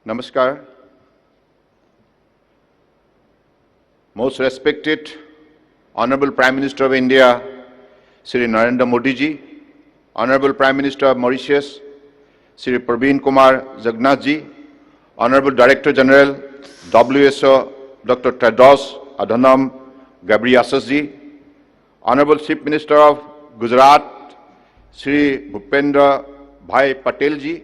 Namaskar. Most respected Honorable Prime Minister of India, Shri Narendra Modi ji, Honorable Prime Minister of Mauritius, Shri Praveen Kumar Jagannath ji, Honorable Director General, WHO, Dr. Tedros Adhanom Ghebreyesus ji, Honorable Chief Minister of Gujarat, Shri Bhupendra Bhai Patel ji,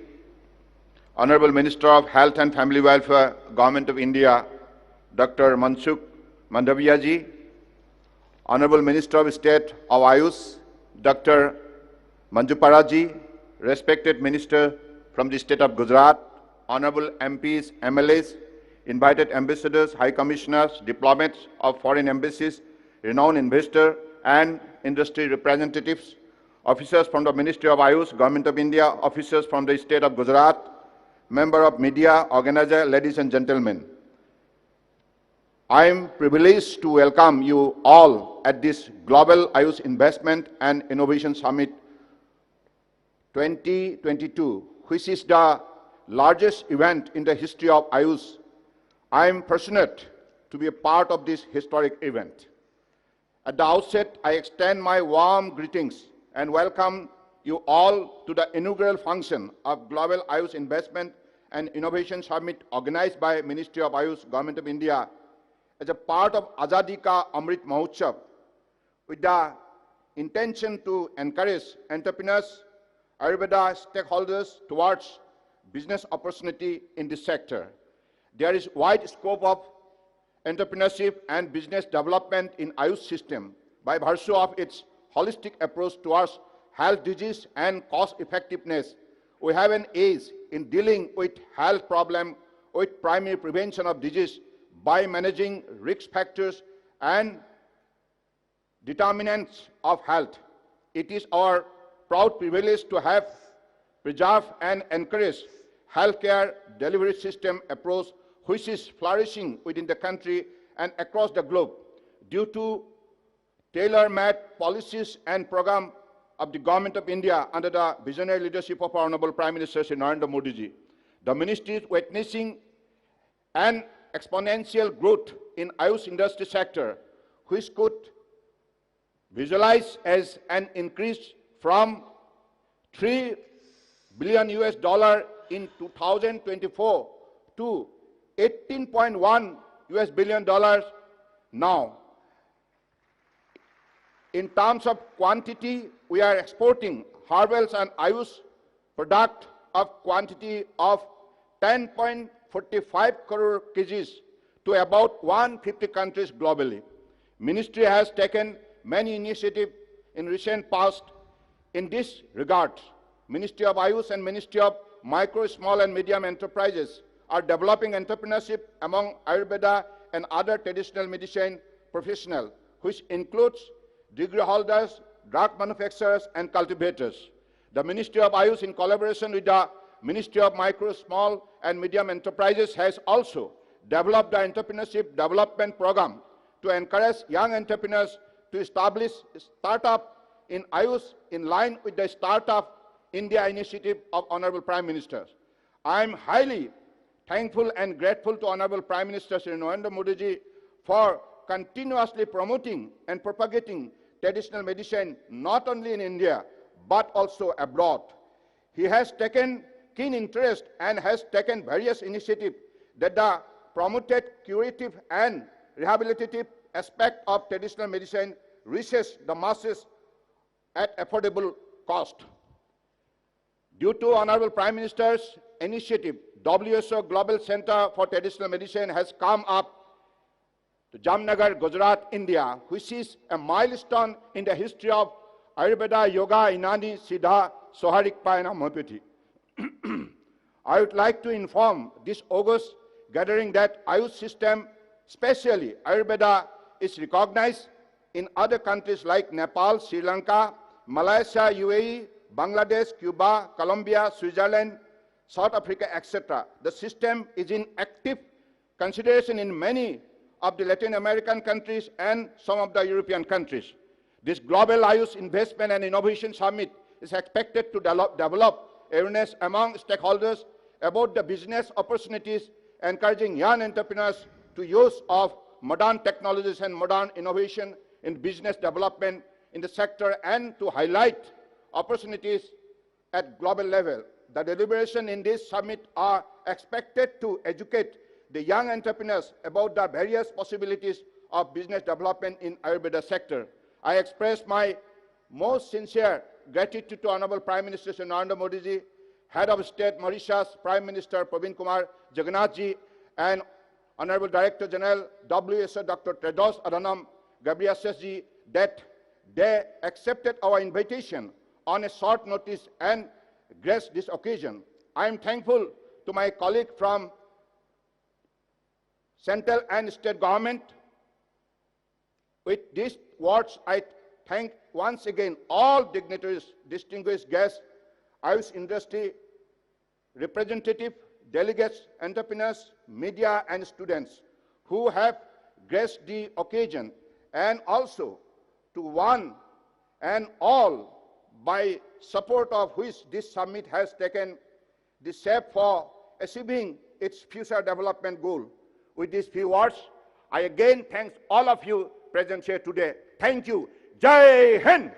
Honorable Minister of Health and Family Welfare, Government of India, Dr. Mansukh Mandaviya ji, Honorable Minister of State of Ayush, Dr. Manjupara ji, respected Minister from the State of Gujarat, Honorable MPs, MLAs, invited ambassadors, high commissioners, diplomats of foreign embassies, renowned investor and industry representatives, officers from the Ministry of Ayush, Government of India, officers from the State of Gujarat, member of media, organizer, ladies and gentlemen. I am privileged to welcome you all at this Global Ayush Investment and Innovation Summit 2022, which is the largest event in the history of Ayush. I am fortunate to be a part of this historic event. At the outset, I extend my warm greetings and welcome you all to the inaugural function of Global Ayush Investment and Innovation Summit organized by Ministry of Ayush, Government of India, as a part of Azadi Ka Amrit Mahotsav, with the intention to encourage entrepreneurs, Ayurveda stakeholders towards business opportunity in this sector. There is wide scope of entrepreneurship and business development in Ayush system by virtue of its holistic approach towards health disease and cost effectiveness. We have an edge in dealing with health problem with primary prevention of disease by managing risk factors and determinants of health. It is our proud privilege to have preserved and encouraged healthcare delivery system approach which is flourishing within the country and across the globe due to tailor-made policies and program of the Government of India under the visionary leadership of our Honorable Prime Minister Shri Narendra Modi ji. The ministry is witnessing an exponential growth in Ayush industry sector, which could visualize as an increase from $3 billion in 2024 to $18.1 billion now. In terms of quantity, we are exporting Hon'ble and Ayush product of quantity of 10.45 crore kgs to about 150 countries globally. Ministry has taken many initiatives in recent past in this regard. Ministry of Ayush and Ministry of Micro, Small and Medium Enterprises are developing entrepreneurship among Ayurveda and other traditional medicine professionals, which includes degree holders, drug manufacturers and cultivators. The Ministry of Ayush, in collaboration with the Ministry of Micro, Small and Medium Enterprises, has also developed the entrepreneurship development program to encourage young entrepreneurs to establish startup in Ayush in line with the Startup India initiative of Honorable Prime Minister. I am highly thankful and grateful to Honorable Prime Minister Shri Narendra Modi ji for continuously promoting and propagating traditional medicine not only in India but also abroad. He has taken keen interest and has taken various initiatives that the promoted curative and rehabilitative aspect of traditional medicine reaches the masses at affordable cost. Due to Honorable Prime Minister's initiative, WHO Global Center for Traditional Medicine has come up to Jamnagar, Gujarat, India, which is a milestone in the history of Ayurveda, Yoga, Inani, Siddha, Soharikpa and Homeopathy. I would like to inform this august gathering that Ayush system, especially Ayurveda, is recognized in other countries like Nepal, Sri Lanka, Malaysia, UAE, Bangladesh, Cuba, Colombia, Switzerland, South Africa, etc. The system is in active consideration in many of the Latin American countries and some of the European countries. This Global Ayush Investment and Innovation Summit is expected to develop awareness among stakeholders about the business opportunities, encouraging young entrepreneurs to use of modern technologies and modern innovation in business development in the sector, and to highlight opportunities at global level. The deliberations in this summit are expected to educate the young entrepreneurs about the various possibilities of business development in Ayurveda sector. I express my most sincere gratitude to Honorable Prime Minister Shri Narendra Modi ji, Head of State Mauritius, Prime Minister Praveen Kumar Jagannath ji, and Honorable Director General WHO Dr. Tedros Adhanom Ghebreyesus ji, that they accepted our invitation on a short notice and graced this occasion. I am thankful to my colleague from central and state government. With these words, I thank once again all dignitaries, distinguished guests, Ayush industry representatives, delegates, entrepreneurs, media, and students who have graced the occasion, and also to one and all by support of which this summit has taken the step for achieving its future development goal. With these few words, I again thank all of you present here today. Thank you. Jai Hind!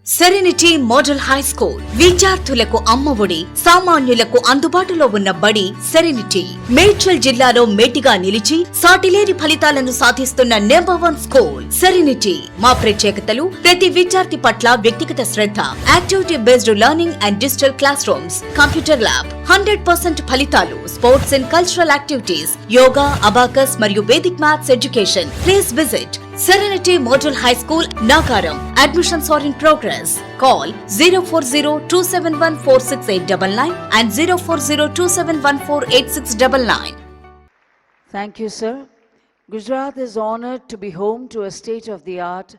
Serenity model high school విద్యార్థులకు అమ్మఒడి, సామాన్యులకు అందుబాటులో ఉన్న బడి serenity. Medchal జిల్లాలో మేటిగా నిలిచి సాటిలేని ఫలితాలను సాధిస్తున్న నంబర్ 1 స్కూల్ సెరెనిటీ. మా ప్రత్యేకతలు ప్రతి విద్యార్థి పట్ల వ్యక్తిగత శ్రద్ధ, activity based learning and digital classrooms, computer lab, 100% ఫలితాలు, sports and cultural activities, yoga, abacus మరియు Vedic maths education. Please visit Serenity Model High School, Nagaram. Admissions are in progress. Call 04027146899 and 04027148699. Thank you, sir. Gujarat is honored to be home to a state-of-the-art,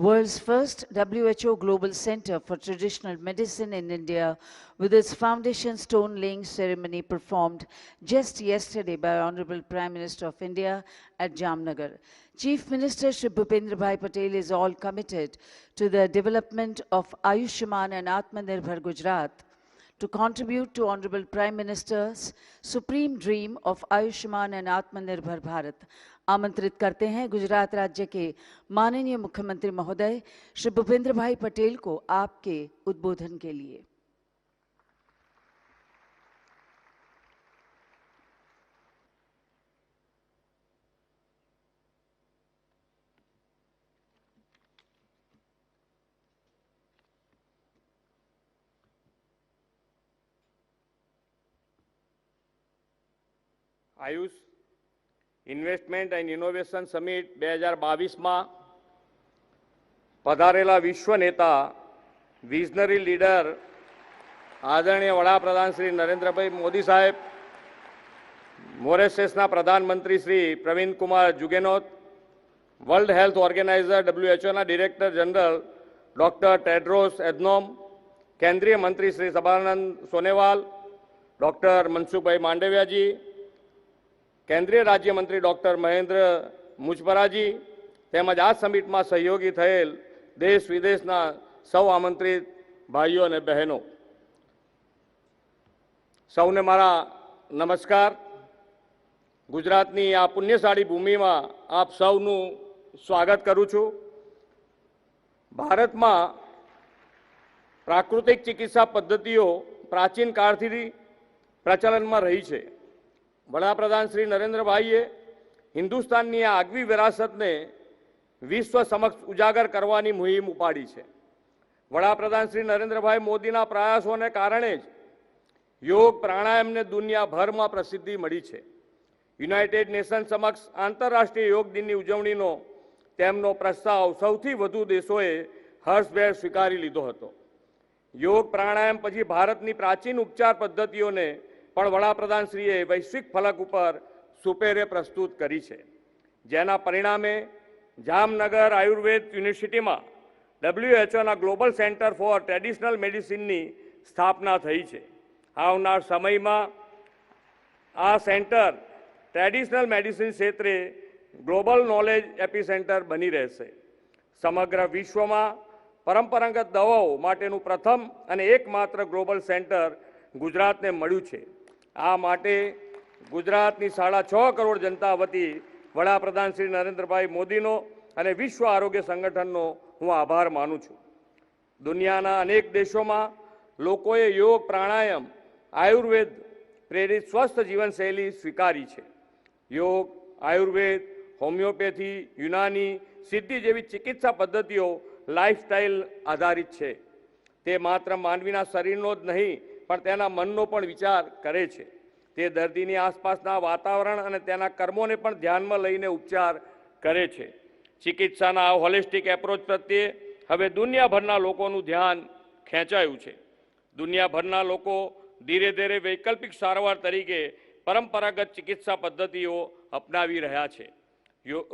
world's first WHO Global Center for Traditional Medicine in India, with its foundation stone laying ceremony performed just yesterday by Honorable Prime Minister of India at Jamnagar. Chief Minister Shri Bhupendra Bhai Patel is all committed to the development of Ayushman and Atmanirbhar Gujarat to contribute to Honorable Prime Minister's supreme dream of Ayushman and Atmanirbhar Bharat. आमंत्रित करते हैं गुजरात राज्य के माननीय मुख्यमंत्री महोदय श्री भूपेंद्र भाई पटेल को आपके उद्बोधन के लिए। Ayush investment and innovation summit 2022માં પધારેલા વિશ્વ નેતા, વિઝનરી લીડર આદરણીય વડાપ્રધાન શ્રી નરેન્દ્રભાઈ મોદી સાહેબ, મોરેશિયસના પ્રધાનમંત્રી Shri Pravin Kumar જુગેનોથ, world health organiser WHOના director general doctor Tedros એધનોમ, કેન્દ્રીય મંત્રી શ્રી સબાનંદ સોનેવાલ, ડૉક્ટર મનસુખભાઈ માંડવિયાજી, केंद्रीय राज्य मंत्री डॉक्टर महेंद्र मुजपराजी તેમજ આ સમિટમાં સહયોગી થયેલ દેશ વિદેશના સૌ આમંત્રિત ભાઈઓ અને બહેનો, સૌને મારા નમસ્કાર. ગુજરાતની આ પુણ્યશાળી ભૂમિમાં આપ સૌનું સ્વાગત કરું છું. ભારતમાં પ્રાકૃતિક ચિકિત્સા પદ્ધતિઓ પ્રાચીન કાળથી પ્રચલનમાં રહી છે. વડાપ્રધાન શ્રી નરેન્દ્રભાઈએ હિન્દુસ્તાનની આ આગવી વિરાસતને વિશ્વ સમક્ષ ઉજાગર કરવાની મુહિમ ઉપાડી છે. વડાપ્રધાન શ્રી નરેન્દ્રભાઈ મોદીના પ્રયાસોને કારણે જ યોગ પ્રાણાયામને દુનિયાભરમાં પ્રસિદ્ધિ મળી છે. યુનાઇટેડ નેશન સમક્ષ આંતરરાષ્ટ્રીય યોગ દિનની ઉજવણીનો તેમનો પ્રસ્તાવ સૌથી વધુ દેશોએ હર્ષભેર સ્વીકારી લીધો હતો. યોગ પ્રાણાયામ પછી ભારતની પ્રાચીન ઉપચાર પદ્ધતિઓને પણ વડાપ્રધાનશ્રીએ વૈશ્વિક ફલક ઉપર સુપેરે પ્રસ્તુત કરી છે, જેના પરિણામે જામનગર આયુર્વેદ યુનિવર્સિટીમાં WHOના ગ્લોબલ સેન્ટર ફોર ટ્રેડિશનલ મેડિસિનની સ્થાપના થઈ છે. આવનાર સમયમાં આ સેન્ટર ટ્રેડિશનલ મેડિસિન ક્ષેત્રે ગ્લોબલ નોલેજ એપિસેન્ટર બની રહેશે. સમગ્ર વિશ્વમાં પરંપરાગત દવાઓ માટેનું પ્રથમ અને એકમાત્ર ગ્લોબલ સેન્ટર ગુજરાતને મળ્યું છે. આ માટે ગુજરાતની 6.5 કરોડ જનતા વતી વડાપ્રધાન શ્રી નરેન્દ્રભાઈ મોદીનો અને વિશ્વ આરોગ્ય સંગઠનનો હું આભાર માનું છું. દુનિયાના અનેક દેશોમાં લોકોએ યોગ, પ્રાણાયામ, આયુર્વેદ પ્રેરિત સ્વસ્થ જીવનશૈલી સ્વીકારી છે. યોગ, આયુર્વેદ, હોમિયોપેથી, યુનાની, સિદ્ધિ જેવી ચિકિત્સા પદ્ધતિઓ લાઇફસ્ટાઇલ આધારિત છે. તે માત્ર માનવીના શરીરનો જ નહીં પણ તેના મનનો પણ વિચાર કરે છે. તે દર્દીની આસપાસના વાતાવરણ અને તેના કર્મોને પણ ધ્યાનમાં લઈને ઉપચાર કરે છે. ચિકિત્સાના આ હોલિસ્ટિક એપ્રોચ પ્રત્યે હવે દુનિયાભરના લોકોનું ધ્યાન ખેંચાયું છે. દુનિયાભરના લોકો ધીરે ધીરે વૈકલ્પિક સારવાર તરીકે પરંપરાગત ચિકિત્સા પદ્ધતિઓ અપનાવી રહ્યા છે.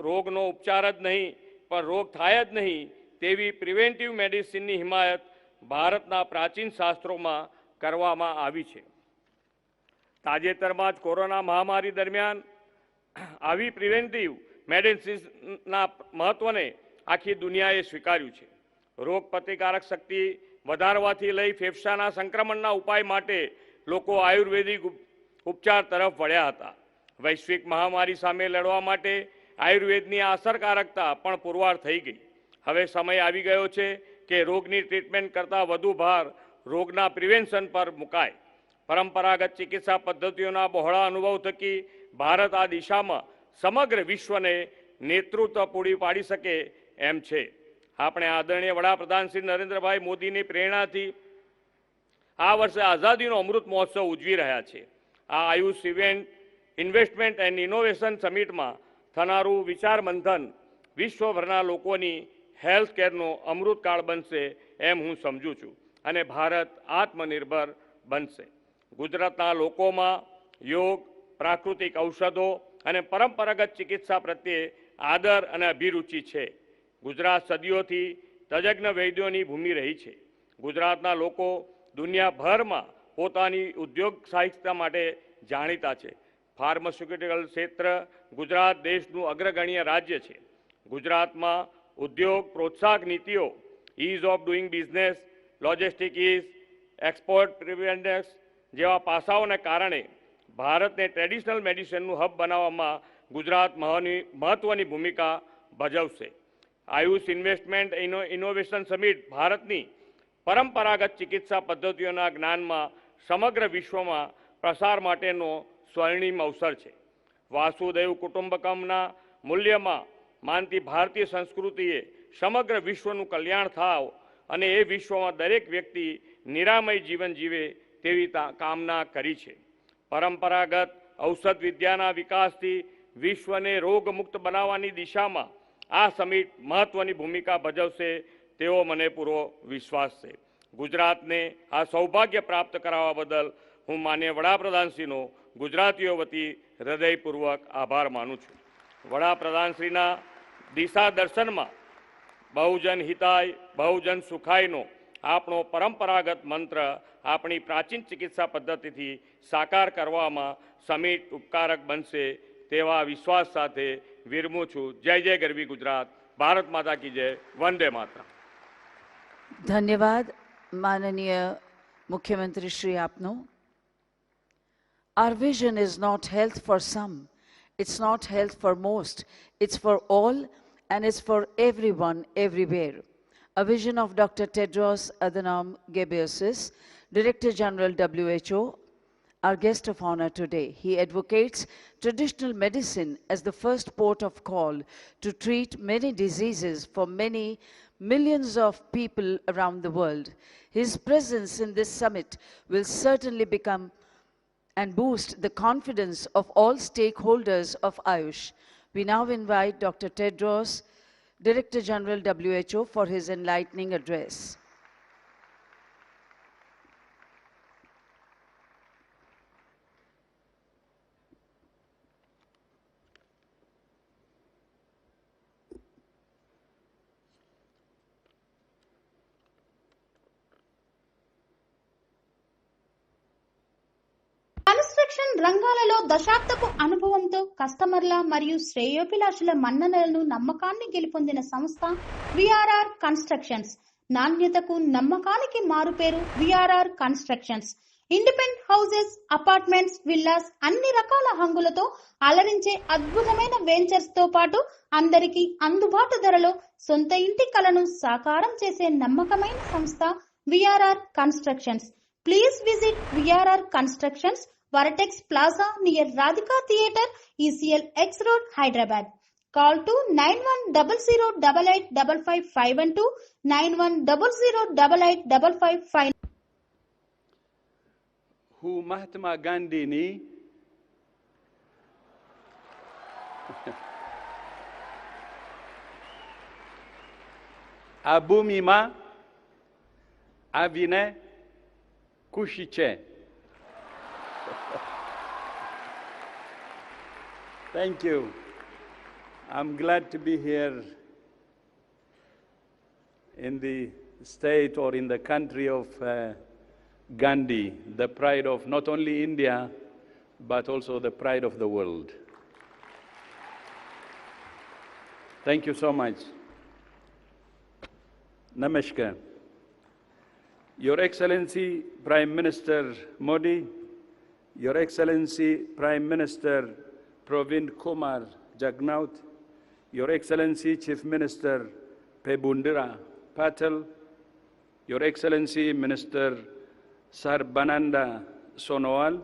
રોગનો ઉપચાર જ નહીં પણ રોગ થાય જ નહીં તેવી પ્રિવેન્ટિવ મેડિસિનની હિમાયત ભારતના પ્રાચીન શાસ્ત્રોમાં કરવામાં આવી છે. તાજેતરમાં જ કોરોના મહામારી દરમિયાન આવી પ્રિવેન્ટિવ મેડિસિન્સના મહત્વને આખી દુનિયાએ સ્વીકાર્યું છે. રોગ પ્રતિકારક શક્તિ વધારવાથી લઈ ફેફસાના સંક્રમણના ઉપાય માટે લોકો આયુર્વેદિક ઉપચાર તરફ વળ્યા હતા. વૈશ્વિક મહામારી સામે લડવા માટે આયુર્વેદની આ અસરકારકતા પણ પુરવાર થઈ ગઈ. હવે સમય આવી ગયો છે કે રોગની ટ્રીટમેન્ટ કરતાં વધુ ભાર રોગના પ્રિવેન્શન પર મુકાય. પરંપરાગત ચિકિત્સા પદ્ધતિઓના બહોળા અનુભવ થકી ભારત આ દિશામાં સમગ્ર વિશ્વને નેતૃત્વ પૂરી પાડી શકે એમ છે. આપણે આદરણીય વડાપ્રધાન શ્રી નરેન્દ્રભાઈ મોદીની પ્રેરણાથી આ વર્ષે આઝાદીનો અમૃત મહોત્સવ ઉજવી રહ્યા છે. આ Ayush event, investment and innovation સમિટમાં થનારું વિચાર મંથન વિશ્વભરના લોકોની હેલ્થ કેરનો અમૃતકાળ બનશે એમ હું સમજું છું અને ભારત આત્મનિર્ભર બનશે. ગુજરાતના લોકોમાં યોગ, પ્રાકૃતિક ઔષધો અને પરંપરાગત ચિકિત્સા પ્રત્યે આદર અને અભિરુચિ છે. ગુજરાત સદીઓથી તજજ્ઞ વૈદ્યોની ભૂમિ રહી છે. ગુજરાતના લોકો દુનિયાભરમાં પોતાની ઉદ્યોગ સાહિત્ય માટે જાણીતા છે. ફાર્માસ્યુટિકલ ક્ષેત્ર ગુજરાત દેશનું અગ્રગણ્ય રાજ્ય છે. ગુજરાતમાં ઉદ્યોગ પ્રોત્સાહક નીતિઓ, ease of doing business, logistic ease, export preparedness જેવા પાસાઓને કારણે ભારતને ટ્રેડિશનલ મેડિસિનનું હબ બનાવવામાં ગુજરાત મહત્વની ભૂમિકા ભજવશે. આયુષ ઇન્વેસ્ટમેન્ટ ઇનોવેશન સમિટ ભારતની પરંપરાગત ચિકિત્સા પદ્ધતિઓના જ્ઞાનમાં સમગ્ર વિશ્વમાં પ્રસાર માટેનો સ્વર્ણિમ અવસર છે. વાસુદેવ કુટુંબકમના મૂલ્યમાં માનતી ભારતીય સંસ્કૃતિએ સમગ્ર વિશ્વનું કલ્યાણ થાવ અને એ વિશ્વમાં દરેક વ્યક્તિ નિરામય જીવન જીવે તેવી કામના કરી છે. પરંપરાગત ઔષધ વિદ્યાના વિકાસથી વિશ્વને રોગમુક્ત બનાવવાની દિશામાં આ સમિટ મહત્વની ભૂમિકા ભજવશે તેવો મને પૂરો વિશ્વાસ છે. ગુજરાતને આ સૌભાગ્ય પ્રાપ્ત કરાવવા બદલ હું માનનીય વડાપ્રધાનશ્રીનો ગુજરાતીઓ વતી હૃદયપૂર્વક આભાર માનું છું. વડાપ્રધાનશ્રીના દિશા દર્શનમાં બહુજન હિતાય બહુજન સુખાયનો આપણો પરંપરાગત મંત્ર આપણી પ્રાચીન ચિકિત્સા પદ્ધતિથી સાકાર કરવામાં સમિટ ઉપકારક બનશે તેવા વિશ્વાસ સાથે વિરમું છું. જય જય ગરવી ગુજરાત. ભારત માતા કી જય. વંદે માતરમ. ધન્યવાદ માનનીય મુખ્યમંત્રી શ્રી આપનો. Our vision is not health for some, it's not health for most, it's for all and it's for everyone, everywhere. A vision of Dr. Tedros Adhanom Ghebreyesus, Director General WHO, our guest of honor today. He advocates traditional medicine as the first port of call to treat many diseases for many millions of people around the world. His presence in this summit will certainly become and boost the confidence of all stakeholders of Ayush. We now invite Dr. Tedros, Director General WHO, for his enlightening address. Construction రంగాలలో దశాబ్దపు అనుభవంతో కస్టమర్ల మరియు శ్రేయోభిలాషుల మన్ననలను నమ్మకాన్ని గెలుపొందిన సంస్థ VRR constructions. నాణ్యతకు నమ్మకానికి మారుపేరు VRR constructions. Independent houses, apartments, villas అన్ని రకాల హంగులతో అలరించే అద్భుతమైన వెంచర్స్ తో పాటు అందరికీ అందుబాటు ధరలో సొంత ఇంటి కలను సాకారం చేసే నమ్మకమైన సంస్థ VRR constructions. Please visit VRR constructions, Varatex Plaza near Radhika Theatre, ECL X Road, Hyderabad. Call to 9100885552, 9100885559. Who Mahatma Gandhi ni Abumima Avine Kushiche. Thank you. I'm glad to be here in the state or in the country of Gandhi, the pride of not only India, but also the pride of the world. Thank you so much. Namaskar. Your Excellency Prime Minister Modi, Your Excellency Prime Minister Pravind Kumar Jagnnath, Your Excellency Chief Minister Pebundira Patel, Your Excellency Minister Sarbananda Sonowal,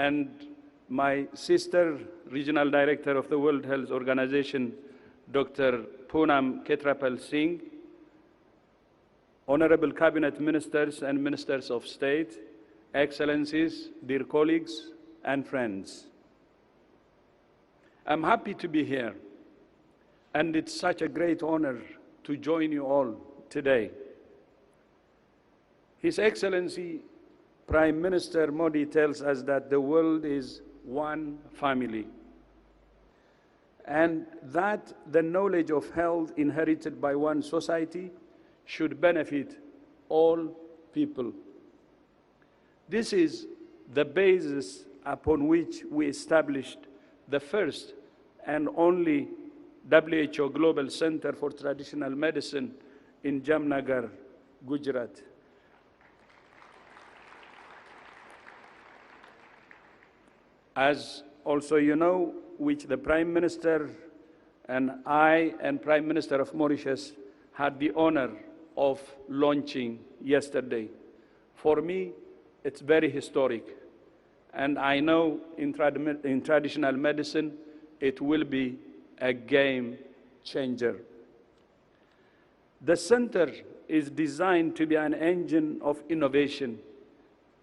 and my sister, Regional Director of the World Health Organization, Dr. Poonam Ketrapal Singh, Honorable Cabinet Ministers and Ministers of State, Excellencies, dear colleagues and friends. I'm happy to be here, and it's such a great honor to join you all today. His Excellency Prime Minister Modi tells us that the world is one family, and that the knowledge of health inherited by one society should benefit all people. This is the basis upon which we established the first and only WHO Global Center for Traditional Medicine in Jamnagar, Gujarat. As also you know, which the Prime Minister and I and Prime Minister of Mauritius had the honor of launching yesterday. For me, it's very historic, and I know in traditional medicine it will be a game changer. The center is designed to be an engine of innovation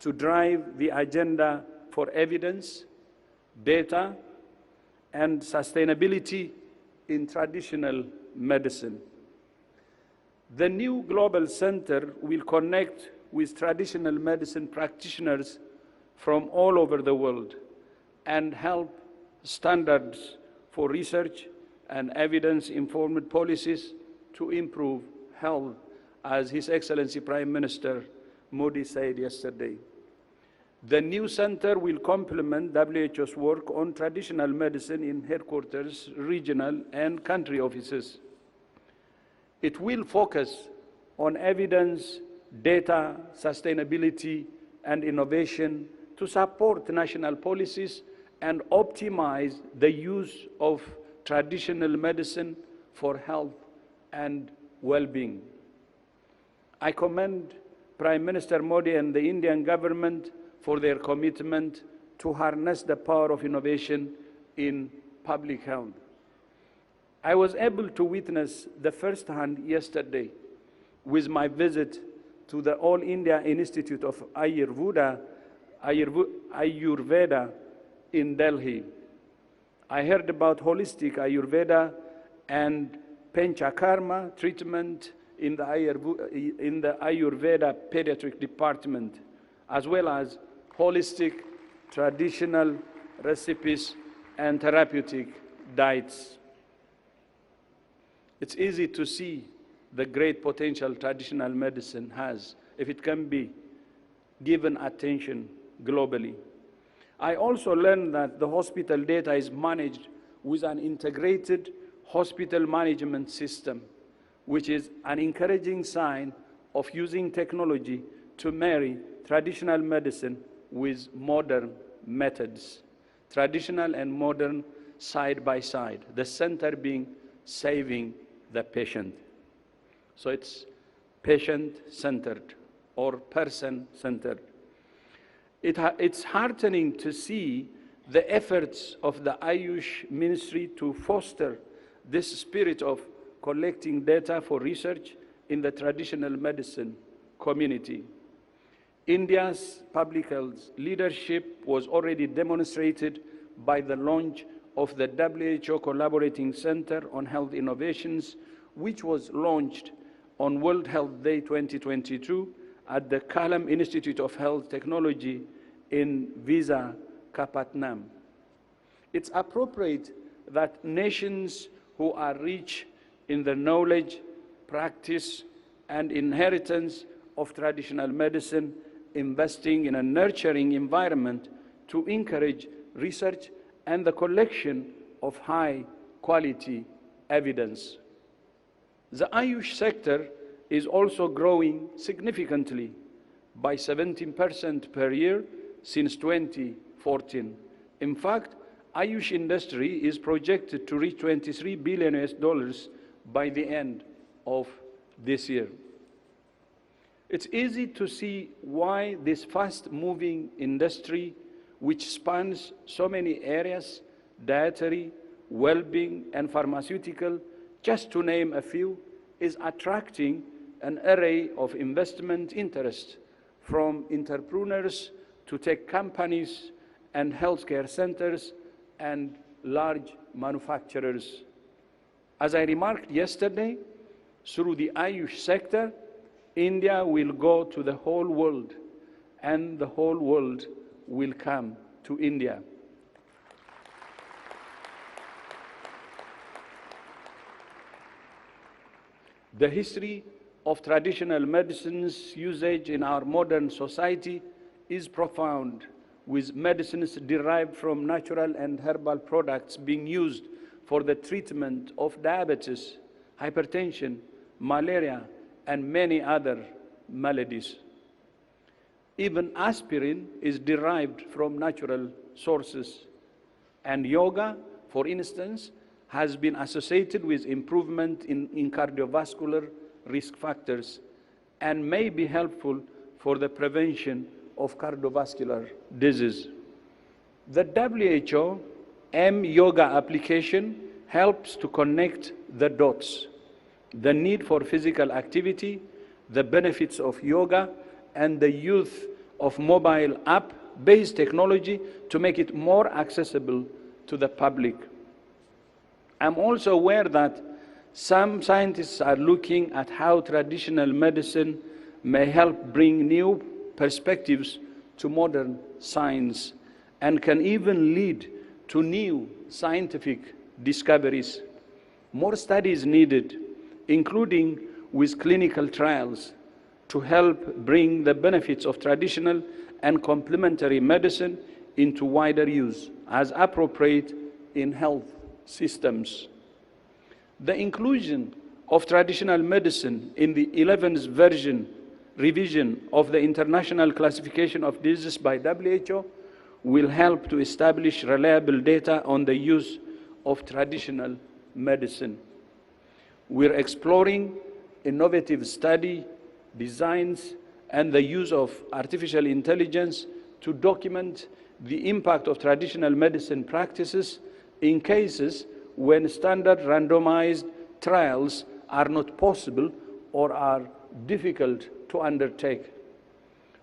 to drive the agenda for evidence, data, and sustainability in traditional medicine. The new global center will connect with traditional medicine practitioners from all over the world and help standards for research and evidence-informed policies to improve health, as His Excellency Prime Minister Modi said yesterday. The new center will complement WHO's work on traditional medicine in headquarters, regional, and country offices. It will focus on evidence, data, sustainability, and innovation to support national policies and optimize the use of traditional medicine for health and well-being. I commend Prime Minister Modi and the Indian government for their commitment to harness the power of innovation in public health. I was able to witness the first hand yesterday with my visit to the All India Institute of Ayurveda in Delhi. I heard about holistic Ayurveda and Panchakarma treatment in the Ayurveda pediatric department, as well as holistic traditional recipes and therapeutic diets. It's easy to see the great potential traditional medicine has if it can be given attention globally. I also learned that the hospital data is managed with an integrated hospital management system, which is an encouraging sign of using technology to marry traditional medicine with modern methods, traditional and modern side by side, the center being saving the patient. So it's patient-centered or person-centered. It's heartening to see the efforts of the Ayush Ministry to foster this spirit of collecting data for research in the traditional medicine community. India's public health leadership was already demonstrated by the launch of the WHO Collaborating Center on Health Innovations, which was launched on World Health Day 2022 at the Kalam Institute of Health Technology in Visakhapatnam. It's appropriate that nations who are rich in the knowledge, practice, and inheritance of traditional medicine investing in a nurturing environment to encourage research and the collection of high-quality evidence. The Ayush sector is also growing significantly by 17% per year since 2014. In fact, Ayush industry is projected to reach $23 billion by the end of this year. It's easy to see why this fast-moving industry, which spans so many areas, dietary, well-being, and pharmaceutical, just to name a few, is attracting an array of investment interest from entrepreneurs to tech companies and healthcare centers and large manufacturers. As I remarked yesterday, through the Ayush sector, India will go to the whole world, and the whole world will come to India. The history of traditional medicine's usage in our modern society is profound, with medicines derived from natural and herbal products being used for the treatment of diabetes, hypertension, malaria, and many other maladies. Even aspirin is derived from natural sources. And yoga, for instance, has been associated with improvement in cardiovascular risk factors and may be helpful for the prevention of cardiovascular disease. The WHO M-Yoga application helps to connect the dots, the need for physical activity, the benefits of yoga, and the use of mobile app-based technology to make it more accessible to the public. I'm also aware that some scientists are looking at how traditional medicine may help bring new perspectives to modern science and can even lead to new scientific discoveries. More studies needed, including with clinical trials, to help bring the benefits of traditional and complementary medicine into wider use as appropriate in health systems. The inclusion of traditional medicine in the 11th revision of the International Classification of Diseases by WHO will help to establish reliable data on the use of traditional medicine. We're exploring innovative study designs and the use of artificial intelligence to document the impact of traditional medicine practices in cases when standard randomized trials are not possible or are difficult to undertake.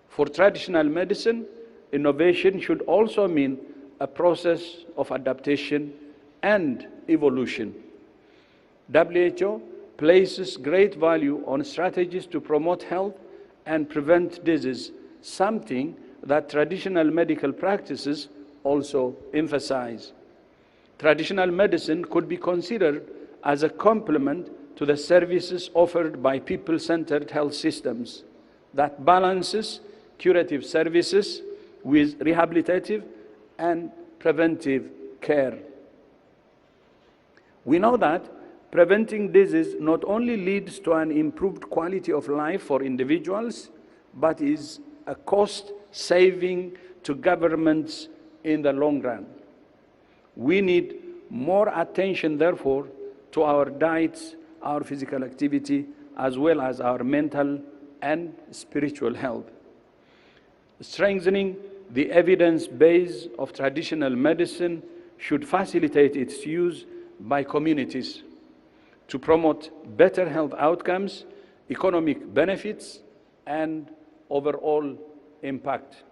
For traditional medicine, innovation should also mean a process of adaptation and evolution. WHO places great value on strategies to promote health and prevent disease, something that traditional medical practices also emphasize. Traditional medicine could be considered as a complement to the services offered by people-centered health systems that balances curative services with rehabilitative and preventive care. We know that preventing disease not only leads to an improved quality of life for individuals, but is a cost saving to governments in the long run. We need more attention, therefore, to our diets, our physical activity, as well as our mental and spiritual health. Strengthening the evidence base of traditional medicine should facilitate its use by communities to promote better health outcomes, economic benefits, and overall impact.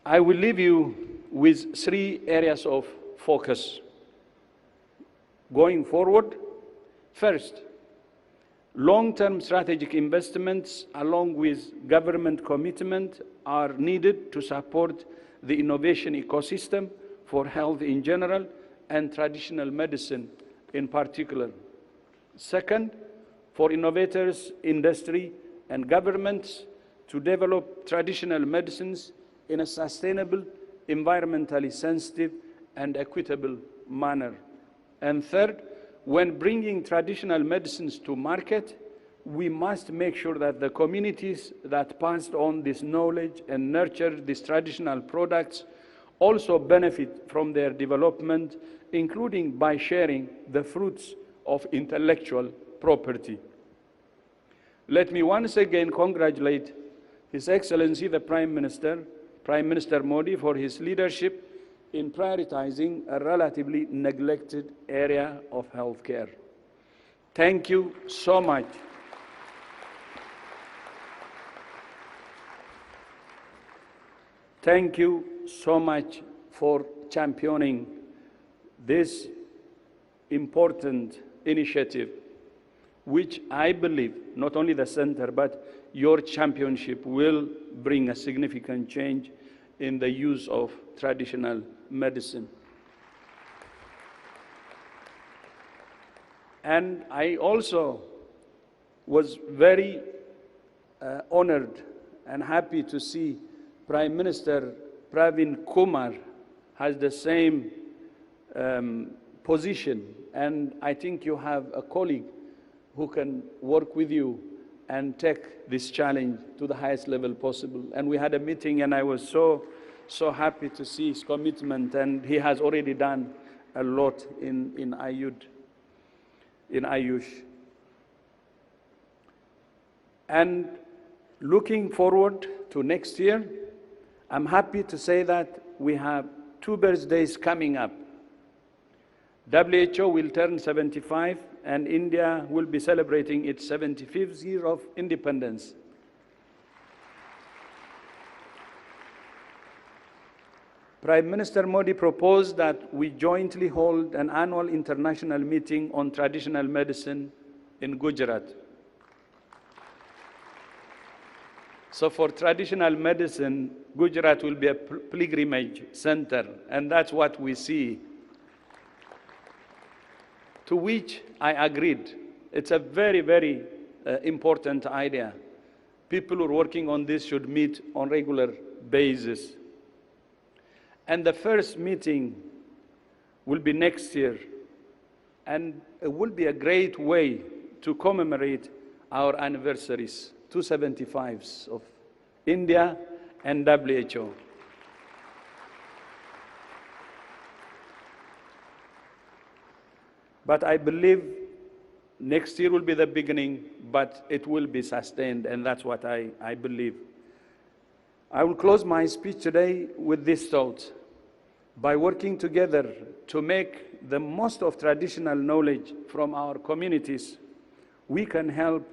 I will leave you with 3 areas of focus going forward. First, long-term strategic investments along with government commitment are needed to support the innovation ecosystem for health in general and traditional medicine in particular. Second, for innovators, industry, and governments to develop traditional medicines in a sustainable, environmentally sensitive, and equitable manner. And third, when bringing traditional medicines to market, we must make sure that the communities that passed on this knowledge and nurtured these traditional products also benefit from their development, including by sharing the fruits of intellectual property. Let me once again congratulate His Excellency the Prime Minister Modi, for his leadership in prioritizing a relatively neglected area of healthcare. Thank you so much. Thank you so much for championing this important initiative, which I believe not only the center, but your championship will bring a significant change in the use of traditional medicine. And I also was very honored and happy to see Prime Minister Pravin Kumar has the same position. And I think you have a colleague who can work with you and take this challenge to the highest level possible. And we had a meeting, and I was so happy to see his commitment, and he has already done a lot in Ayush. And looking forward to next year, I'm happy to say that we have 2 birthdays coming up. WHO will turn 75, and India will be celebrating its 75th year of independence. Prime Minister Modi proposed that we jointly hold an annual international meeting on traditional medicine in Gujarat. So for traditional medicine, Gujarat will be a pilgrimage center, and that's what we see. To which I agreed. It's a very, very important idea. People who are working on this should meet on regular basis. And the first meeting will be next year. And it will be a great way to commemorate our anniversaries, 275s of India and WHO. But I believe next year will be the beginning, but it will be sustained, and that's what I believe. I will close my speech today with this thought. By working together to make the most of traditional knowledge from our communities, we can help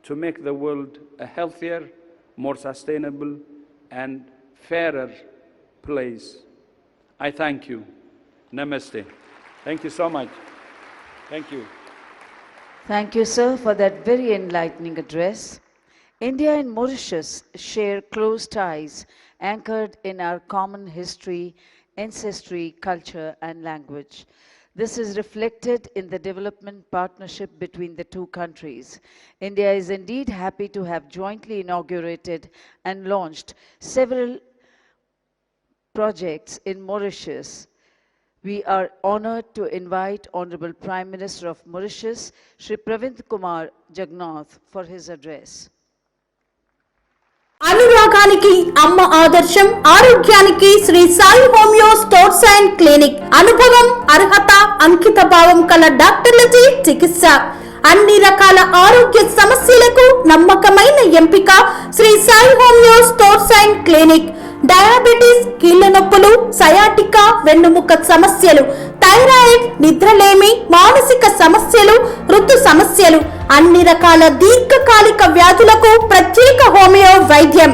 to make the world a healthier, more sustainable, and fairer place. I thank you. Namaste. Thank you so much. Thank you. Thank you, sir, for that very enlightening address. India and Mauritius share close ties anchored in our common history, ancestry, culture, and language. This is reflected in the development partnership between the two countries. India is indeed happy to have jointly inaugurated and launched several projects in Mauritius, We are honored to invite Honorable Prime Minister of Mauritius, Shri Pravind Kumar Jagannath, for his address. అనురాగానికి అమ్మ ఆదర్శం, ఆరోగ్యానికి Sri Sai homeo stores and clinic. అనుభవం, అర్హత, అంకిత భావం కల డాక్టర్లచే చికిత్స. అన్ని రకాల ఆరోగ్య సమస్యలకు నమ్మకమైన ఎంపిక Sri Sai homeo stores and clinic. Diabetes, కీళ్ల నొప్పులు, సయాటికా, వెన్నుముక సమస్యలు, థైరాయిడ్, నిద్రలేమి, మానసిక సమస్యలు, ఋతు సమస్యలు, అన్ని రకాల దీర్ఘకాలిక వ్యాధులకు ప్రత్యేక హోమియో వైద్యం.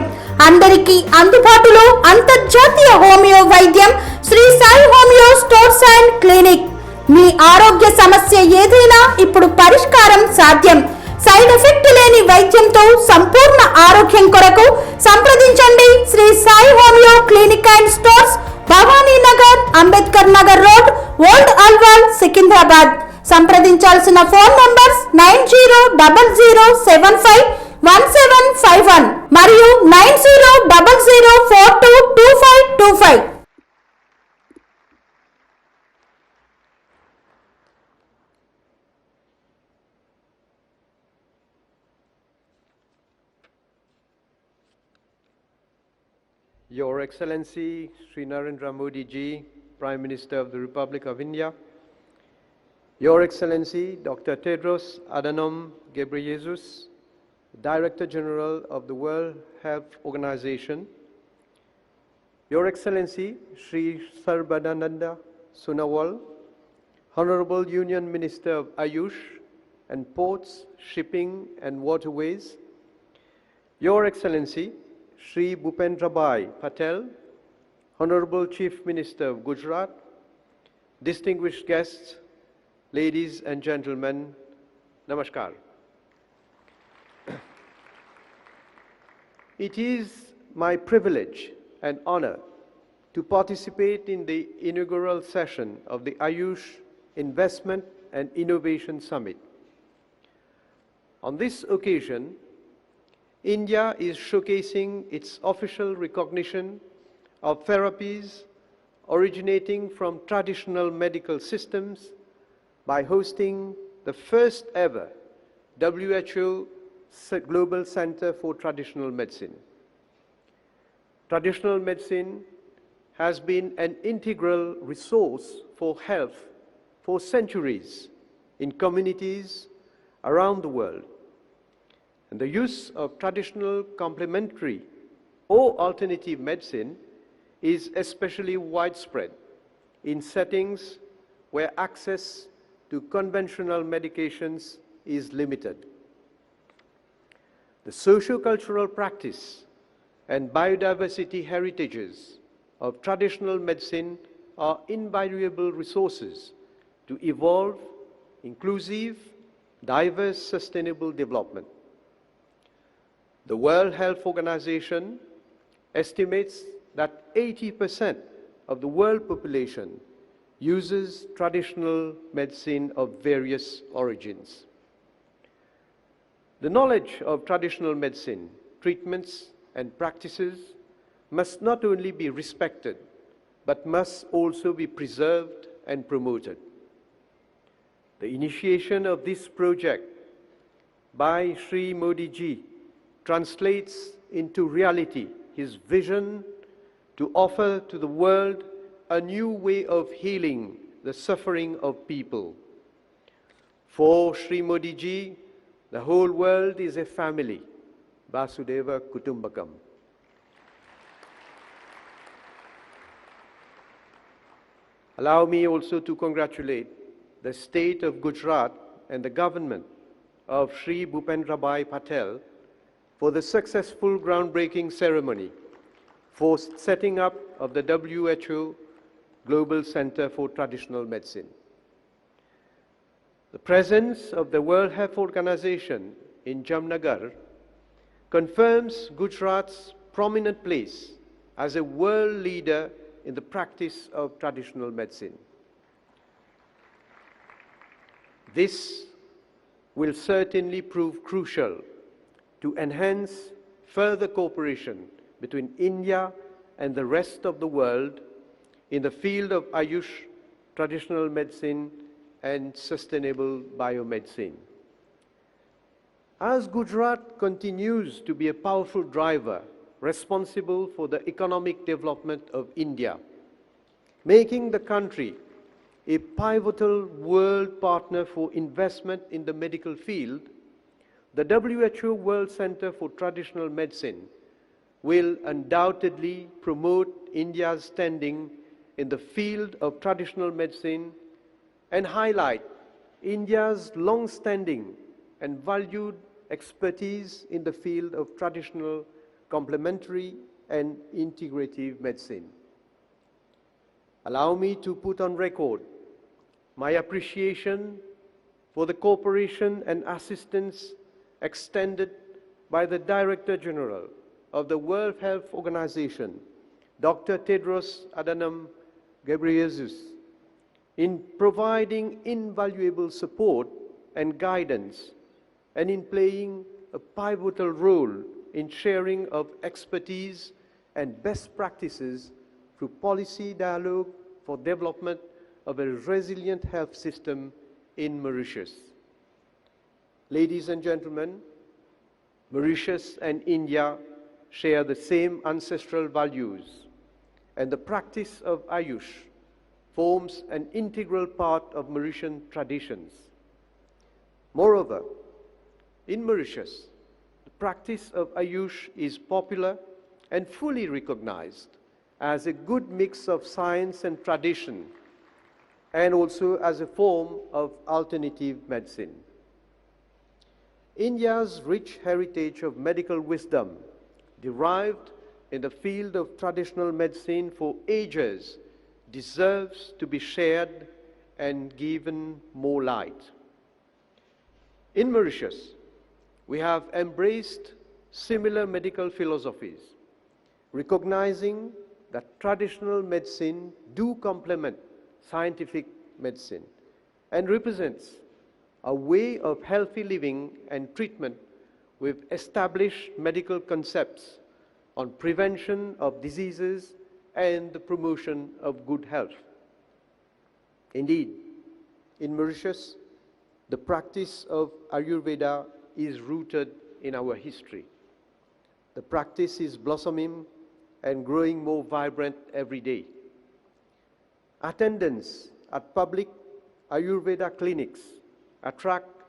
అందరికీ అందుబాటులో అంతర్జాతీయ హోమియో వైద్యం Shri Sai homeo stores and clinic. మీ ఆరోగ్య సమస్య ఏదైనా ఇప్పుడు పరిష్కారం సాధ్యం. సైడ్ ఎఫెక్ట్ లేని వైద్యంతో సంపూర్ణ ఆరోగ్యం కొరకు సంప్రదించండి Shri Sai homeo clinic and stores, Bhavani Nagar, Ambedkar Nagar road, old Alwal, Secunderabad. సంప్రదించాల్సిన ఫోన్ నంబర్స్ 9000751751 మరియు 9000422525. Your Excellency Sri Narendra Modi Ji, Prime Minister of the Republic of India, Your Excellency Dr. Tedros Adhanom Ghebreyesus, Director General of the World Health Organization, Your Excellency Sri Sarbadananda Sonowal, Honorable Union Minister of Ayush and Ports, Shipping and Waterways, Your Excellency Shri Bhupendra Bhai Patel, Honorable Chief Minister of Gujarat, distinguished guests, ladies and gentlemen, Namaskar. It is my privilege and honor to participate in the inaugural session of the Ayush Investment and Innovation Summit. On this occasion, India is showcasing its official recognition of therapies originating from traditional medical systems by hosting the first ever WHO Global Center for Traditional Medicine. Traditional medicine has been an integral resource for health for centuries in communities around the world. And the use of traditional complementary or alternative medicine is especially widespread in settings where access to conventional medications is limited. The socio-cultural practice and biodiversity heritages of traditional medicine are invaluable resources to evolve inclusive, diverse, sustainable development. The World Health Organization estimates that 80% of the world population uses traditional medicine of various origins. The knowledge of traditional medicine, treatments and practices must not only be respected, but must also be preserved and promoted. The initiation of this project by Shri Modi Ji translates into reality his vision to offer to the world a new way of healing the suffering of people. For Shri Modi Ji, the whole world is a family, Vasudeva Kutumbakam. Allow me also to congratulate the state of Gujarat and the government of Shri Bhupendra Bhai Patel for the successful groundbreaking ceremony for setting up of the WHO Global Center for Traditional Medicine. The presence of the World Health Organization in Jamnagar confirms Gujarat's prominent place as a world leader in the practice of traditional medicine. This will certainly prove crucial to enhance further cooperation between India and the rest of the world in the field of Ayush traditional medicine, and sustainable biomedicine. As Gujarat continues to be a powerful driver responsible for the economic development of India, making the country a pivotal world partner for investment in the medical field, the WHO World Center for Traditional Medicine will undoubtedly promote India's standing in the field of traditional medicine and highlight India's long-standing and valued expertise in the field of traditional, complementary, and integrative medicine. Allow me to put on record my appreciation for the cooperation and assistance extended by the Director General of the World Health Organization, Dr. Tedros Adhanom Ghebreyesus, in providing invaluable support and guidance, and in playing a pivotal role in sharing of expertise and best practices through policy dialogue for development of a resilient health system in Mauritius. Ladies and gentlemen, Mauritius and India share the same ancestral values, and the practice of Ayush forms an integral part of Mauritian traditions. Moreover, in Mauritius, the practice of Ayush is popular and fully recognized as a good mix of science and tradition, and also as a form of alternative medicine. India's rich heritage of medical wisdom derived in the field of traditional medicine for ages deserves to be shared and given more light. In Mauritius, we have embraced similar medical philosophies, recognizing that traditional medicine do complement scientific medicine and represents a way of healthy living and treatment with established medical concepts on prevention of diseases and the promotion of good health. Indeed, in Mauritius, the practice of Ayurveda is rooted in our history. The practice is blossoming and growing more vibrant every day. Attendance at public Ayurveda clinics attract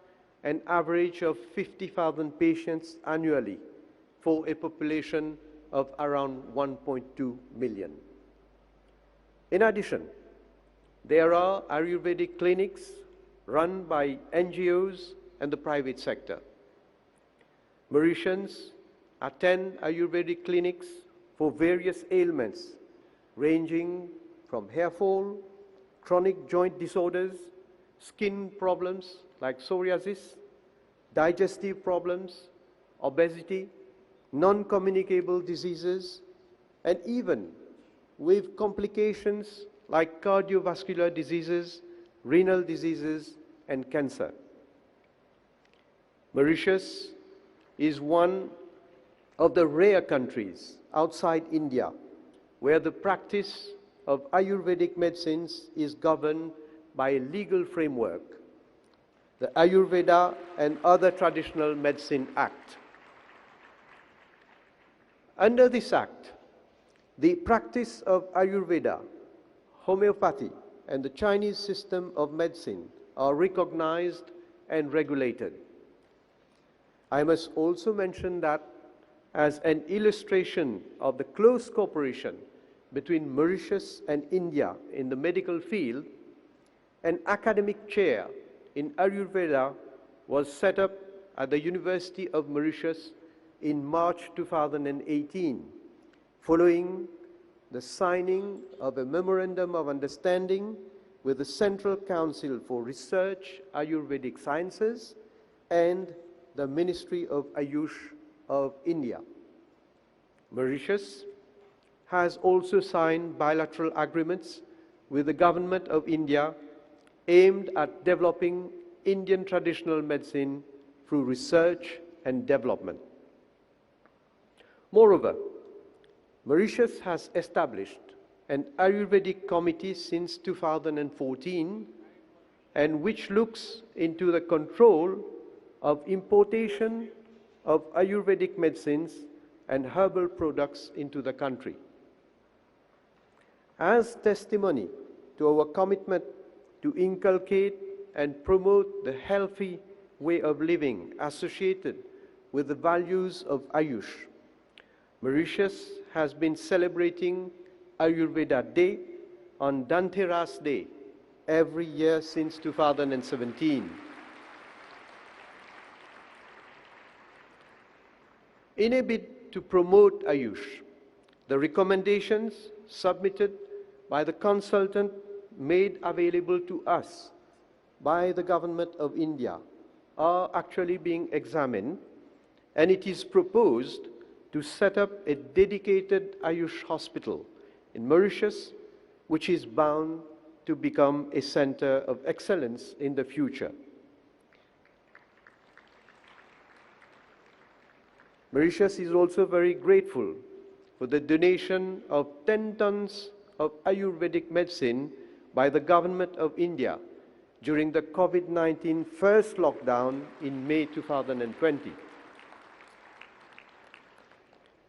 an average of 50,000 patients annually for a population of around 1.2 million. In addition, there are Ayurvedic clinics run by NGOs and the private sector. Mauritians attend Ayurvedic clinics for various ailments ranging from hair fall, chronic joint disorders, skin problems like psoriasis, digestive problems, obesity, non-communicable diseases, and even with complications like cardiovascular diseases, renal diseases, and cancer. Mauritius is one of the rare countries outside India where the practice of Ayurvedic medicines is governed by a legal framework, the Ayurveda and Other Traditional Medicine Act. Under this act, the practice of Ayurveda, homeopathy, and the Chinese system of medicine are recognized and regulated. I must also mention that as an illustration of the close cooperation between Mauritius and India in the medical field, an academic chair in Ayurveda was set up at the University of Mauritius in March 2018, following the signing of a Memorandum of Understanding with the Central Council for Research, Ayurvedic Sciences, and the Ministry of Ayush of India. Mauritius has also signed bilateral agreements with the Government of India aimed at developing Indian traditional medicine through research and development. Moreover, Mauritius has established an Ayurvedic committee since 2014, and which looks into the control of importation of Ayurvedic medicines and herbal products into the country. As testimony to our commitment to inculcate and promote the healthy way of living associated with the values of Ayush, Mauritius has been celebrating Ayurveda Day on Dhanteras Day every year since 2017. In a bid to promote Ayush, the recommendations submitted by the consultant made available to us by the Government of India are actually being examined, and it is proposed to set up a dedicated Ayush hospital in Mauritius, which is bound to become a center of excellence in the future. Mauritius is also very grateful for the donation of 10 tons of Ayurvedic medicine by the Government of India during the COVID-19 first lockdown in May 2020.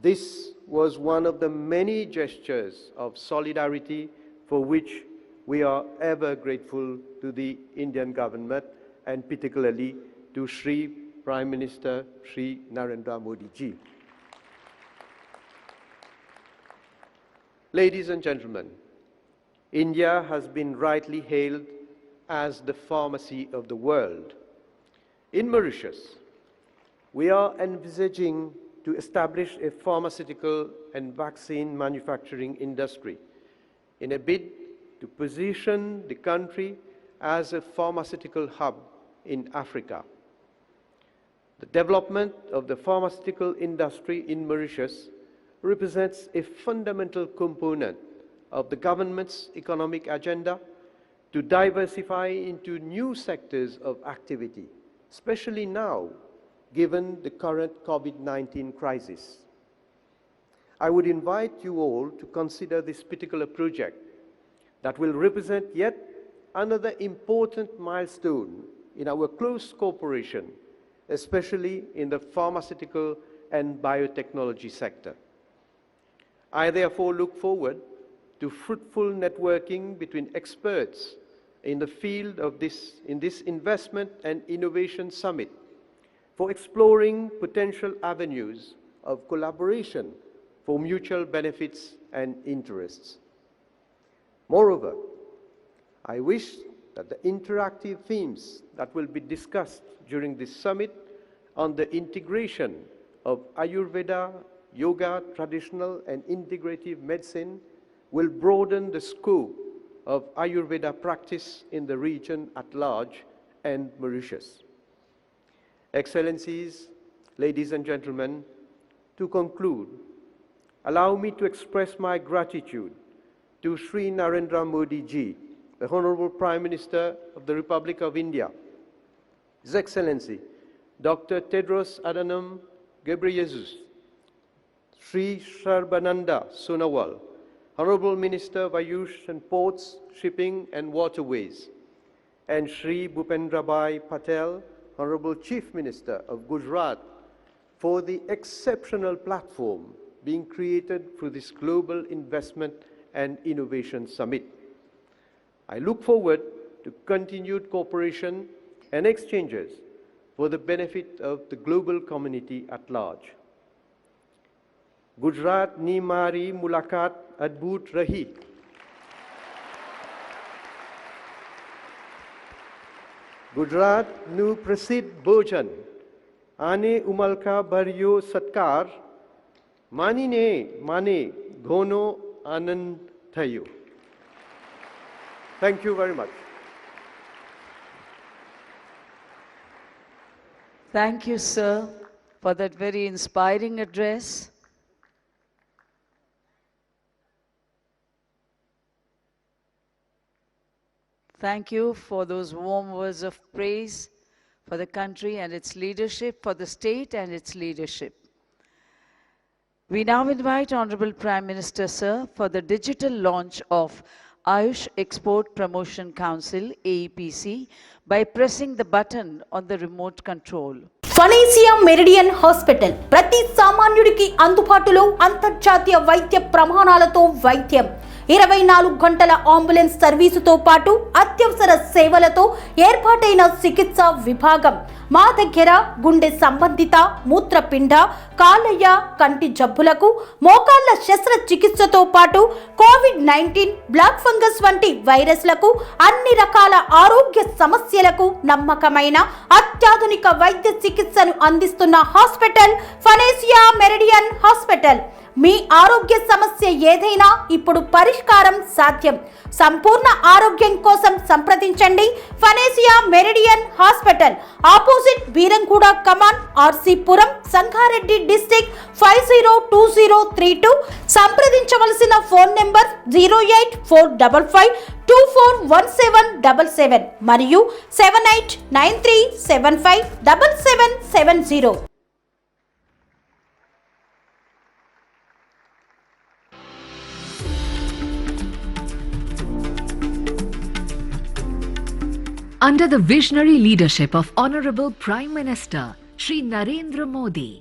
This was one of the many gestures of solidarity for which we are ever grateful to the Indian government, and particularly to Shri Prime Minister Shri Narendra Modi ji. Ladies and gentlemen, India has been rightly hailed as the pharmacy of the world. In Mauritius, we are envisaging to establish a pharmaceutical and vaccine manufacturing industry in a bid to position the country as a pharmaceutical hub in Africa. The development of the pharmaceutical industry in Mauritius represents a fundamental component of the government's economic agenda to diversify into new sectors of activity, especially now, given the current COVID-19 crisis. I would invite you all to consider this particular project that will represent yet another important milestone in our close cooperation, especially in the pharmaceutical and biotechnology sector. I therefore look forward to fruitful networking between experts in the field of this investment and innovation summit for exploring potential avenues of collaboration for mutual benefits and interests. Moreover, I wish that the interactive themes that will be discussed during this summit on the integration of Ayurveda, yoga, traditional and integrative medicine will broaden the scope of Ayurveda practice in the region at large and Mauritius. Excellencies, ladies and gentlemen, to conclude, allow me to express my gratitude to Shri Narendra Modi ji, the Honorable Prime Minister of the Republic of India, His Excellency, Dr. Tedros Adhanom Ghebreyesus, Shri Sarbananda Sonowal, Honorable Minister of Ayush and Ports, Shipping and Waterways, and Shri Bhupendrabhai Patel, Honorable Chief Minister of Gujarat, for the exceptional platform being created through this Global Investment and Innovation Summit. I look forward to continued cooperation and exchanges for the benefit of the global community at large. Gujarat ni mari mulakat adbhut rahi. Gujarat nu prasidh bhojan ane umalka bharyo satkar manine mane ghono anand thayo. Thank you very much. Thank you, sir, for that very inspiring address. Thank you for those warm words of praise for the country and its leadership, for the state and its leadership. We now invite Honorable Prime Minister, sir, for the digital launch of Ayush Export Promotion Council, AEPC, by pressing the button on the remote control. ఫనేసియా Meridian hospital ప్రతి సామాన్యుడికి అందుబాటులో అంతర్జాతీయ వైద్య ప్రమాణాలతో వైద్యం 24 గంటల ambulance సర్వీసుతో పాటు అత్యవసర సేవలతో ఏర్పాటైన చికిత్సా విభాగం మా దగ్గర గుండె సంబంధిత మూత్రపిండ కాలేయ కంటి జబ్బులకు మోకాళ్ల శస్త్రచికిత్సతో పాటు కోవిడ్-19 బ్లాక్ ఫంగస్ వంటి వైరస్లకు అన్ని రకాల ఆరోగ్య సమస్యలకు నమ్మకమైన అత్యాధునిక వైద్య చికిత్సను అందిస్తున్న హాస్పిటల్ ఫనేసియా మెరిడియన్ హాస్పిటల్. మీ ఆరోగ్య సమస్య ఏదైనా ఇప్పుడు పరిష్కారం సాధ్యం. సంపూర్ణ ఆరోగ్యం కోసం సంప్రదించండి Panacea Meridian hospital, opposite Beeramguda Kaman, RC Puram, Sangareddy district 502032. సంప్రదించవలసిన ఫోన్ నెంబర్ 08455241777 మరియు 7893757770. Under the visionary leadership of Honorable Prime Minister Shri Narendra Modi,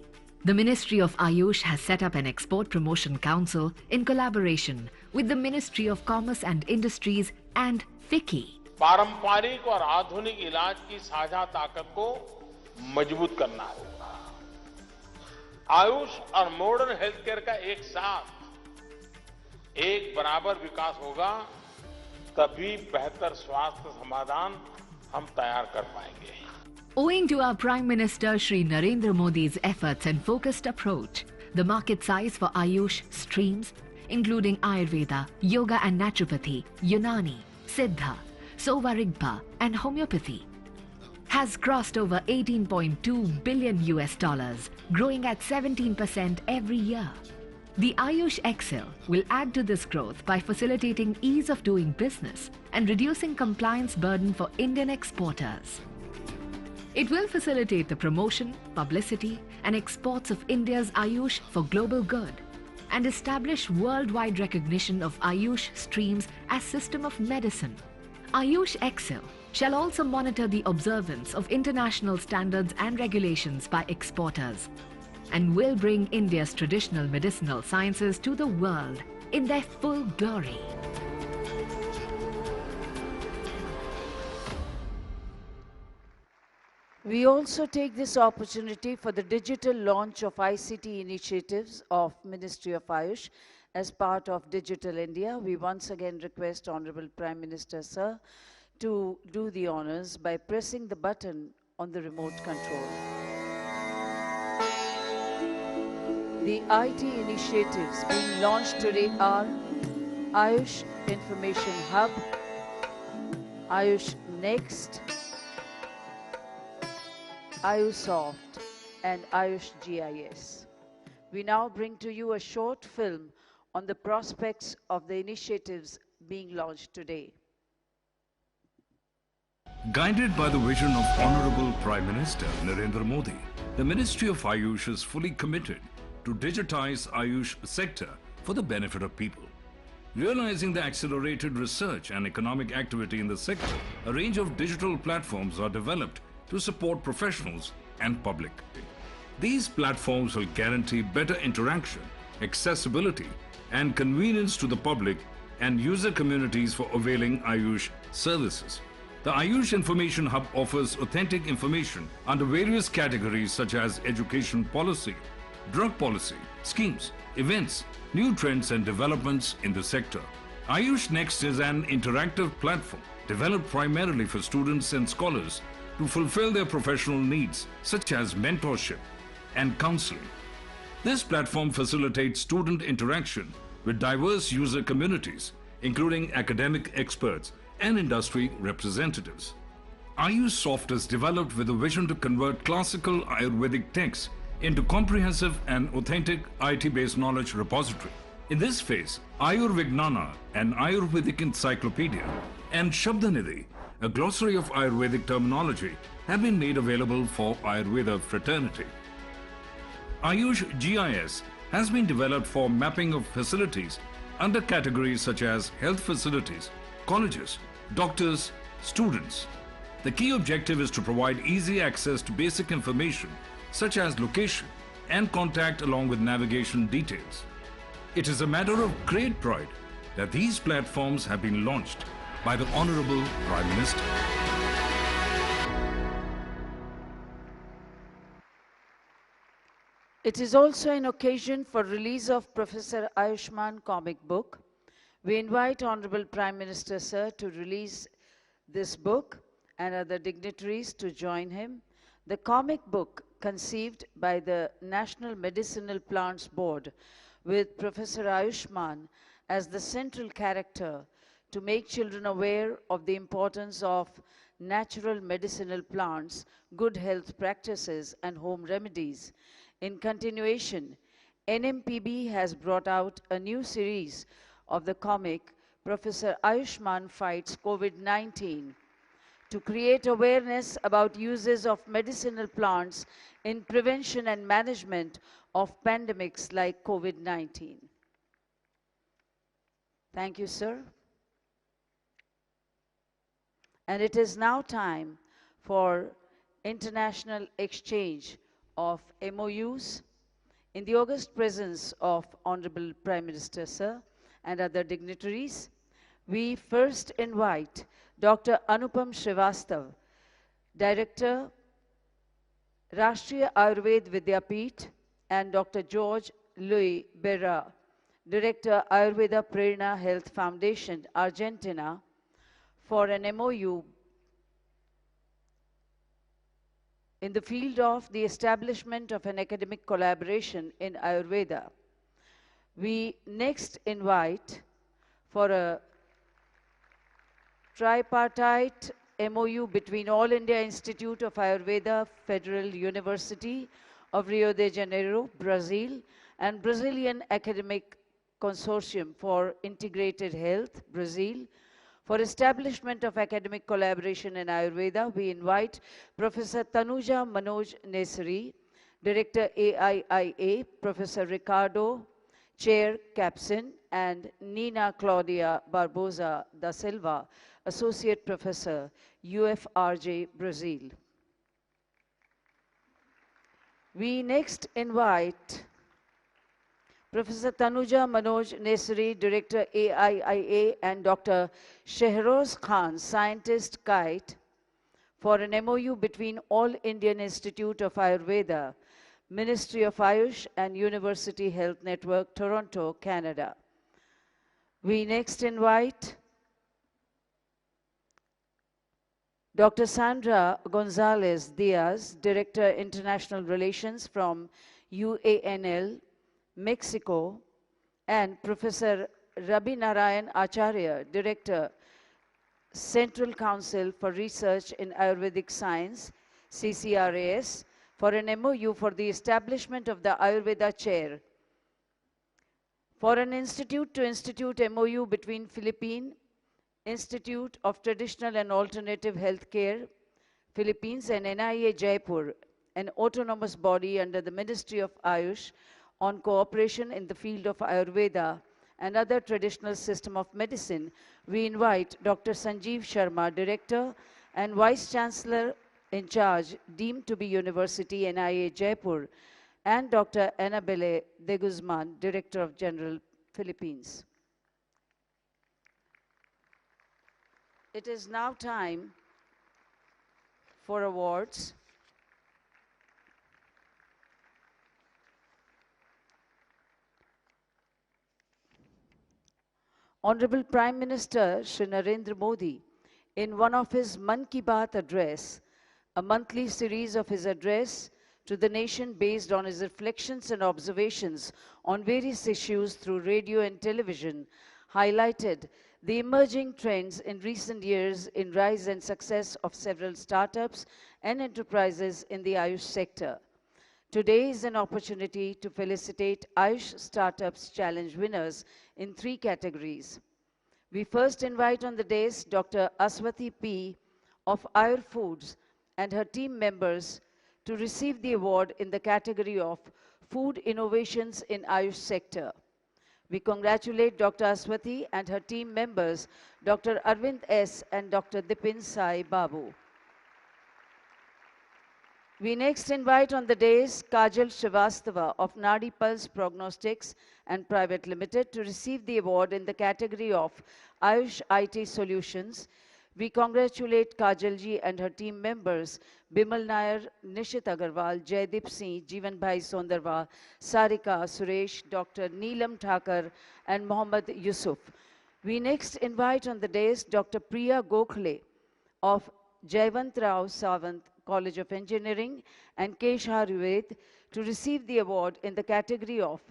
the Ministry of Ayush has set up an Export Promotion Council in collaboration with the Ministry of Commerce and Industries and FICCI. पारंपरिक और आधुनिक इलाज की साझा ताकत को मजबूत करना होगा। आयुष और मॉडर्न हेल्थ केयर का एक साथ एक बराबर विकास होगा, तभी बेहतर स्वास्थ्य समाधान हम तैयार कर पाएंगे। Owing to our Prime Minister Shri Narendra Modi's efforts and focused approach, the market size for Ayush streams, including Ayurveda, Yoga and Naturopathy, Unani, Siddha, Sovarigpa and Homeopathy, has crossed over $18.2 billion, growing at 17% every year. The Ayush Excel will add to this growth by facilitating ease of doing business and reducing compliance burden for Indian exporters. It will facilitate the promotion, publicity and exports of India's Ayush for global good and establish worldwide recognition of Ayush streams as system of medicine. Ayush Excel shall also monitor the observance of international standards and regulations by exporters and will bring India's traditional medicinal sciences to the world in their full glory. We also take this opportunity for the digital launch of ICT initiatives of Ministry of Ayush as part of Digital India. We once again request Honorable Prime Minister, sir, to do the honors by pressing the button on the remote control. The IT initiatives being launched today are Ayush Information Hub, Ayush Next, Ayusoft and Ayush GIS. We now bring to you a short film on the prospects of the initiatives being launched today. Guided by the vision of Honorable Prime Minister Narendra Modi, the Ministry of Ayush is fully committed to digitize Ayush sector for the benefit of people. Realizing the accelerated research and economic activity in the sector, a range of digital platforms are developed to support professionals and public. These platforms will guarantee better interaction, accessibility and convenience to the public and user communities for availing Ayush services. The Ayush Information Hub offers authentic information under various categories such as education policy, drug policy, schemes, events, new trends and developments in the sector. Ayush Next is an interactive platform developed primarily for students and scholars to fulfill their professional needs such as mentorship and counseling. This platform facilitates student interaction with diverse user communities, including academic experts and industry representatives. Ayusoft is developed with a vision to convert classical Ayurvedic texts into comprehensive and authentic IT-based knowledge repository. In this phase, Ayurvignana, an Ayurvedic encyclopedia, and Shabdanidhi, a glossary of Ayurvedic terminology, have been made available for Ayurveda fraternity. Ayush GIS has been developed for mapping of facilities under categories such as health facilities, colleges, doctors, students. The key objective is to provide easy access to basic information such as location and contact along with navigation details. It is a matter of great pride that these platforms have been launched by the Honorable Prime Minister. It is also an occasion for release of Professor Ayushman comic book. We invite Honorable Prime Minister Sir to release this book and other dignitaries to join him. The comic book, conceived by the National Medicinal Plants Board with Professor Ayushman as the central character to make children aware of the importance of natural medicinal plants, good health practices and home remedies. In continuation, NMPB has brought out a new series of the comic Professor Ayushman Fights COVID-19 to create awareness about uses of medicinal plants in prevention and management of pandemics like COVID-19. Thank you, sir. And it is now time for international exchange of MOUs. In the august presence of Honorable Prime Minister Sir and other dignitaries, we first invite Dr. Anupam Srivastav, Director, Rashtriya Ayurved Vidyapith, and Dr. George Louis Berra, Director, Ayurveda Prerna Health Foundation, Argentina, for an MOU in the field of the establishment of an academic collaboration in Ayurveda. We next invite for a tripartite MOU between All India Institute of Ayurveda, Federal University of Rio de Janeiro, Brazil, and Brazilian Academic Consortium for Integrated Health, Brazil. For establishment of academic collaboration in Ayurveda, we invite Professor Tanuja Manoj Nesari, Director AIIA, Professor Ricardo, Chair Capson, and Nina Claudia Barbosa da Silva, Associate Professor, UFRJ, Brazil. We next invite Professor Tanuja Manoj Nesari, Director AIIA, and Dr. Shehroz Khan, Scientist Kite, for an MOU between All Indian Institute of Ayurveda, Ministry of Ayush and University Health Network, Toronto, Canada. We next invite Dr. Sandra Gonzalez Diaz, Director International Relations from UANL, Mexico, and Professor Rabi Narayan Acharya, Director, Central Council for Research in Ayurvedic Science, CCRAS, for an MOU for the establishment of the Ayurveda Chair. For an institute-to-institute MOU between Philippine Institute of Traditional and Alternative Healthcare, Philippines, and NIA Jaipur, an autonomous body under the Ministry of Ayush, on cooperation in the field of Ayurveda and other traditional system of medicine, we invite Dr. Sanjeev Sharma, Director and Vice Chancellor in charge, deemed to be University NIA Jaipur, and Dr. Annabelle de Guzman, Director of General, Philippines. It is now time for awards. Honorable Prime Minister Shri Narendra Modi, in one of his Man Ki Baat address, a monthly series of his address to the nation based on his reflections and observations on various issues through radio and television, highlighted the emerging trends in recent years in rise and success of several startups and enterprises in the Ayush sector. Today is an opportunity to felicitate Ayush Startups Challenge winners in 3 categories. We first invite on the dais Dr. Aswati P. of Ayur Foods and her team members to receive the award in the category of food innovations in Ayush sector. We congratulate Dr. Aswati and her team members, Dr. Arvind S. and Dr. Dipin Sai Babu. We next invite on the dais Kajal Srivastava of Nadi Pulse Prognostics and Private Limited to receive the award in the category of Ayush IT Solutions. We congratulate Kajal ji and her team members, Bimal Nair, Nishit Agarwal, Jaideep Singh, Jeevan Bhai Sondarwa, Sarika, Suresh, Dr. Neelam Thakur, and Mohammad Yusuf. We next invite on the dais Dr. Priya Gokhale of Jayavant Rao Sawant College of Engineering and Kesha Ruved to receive the award in the category of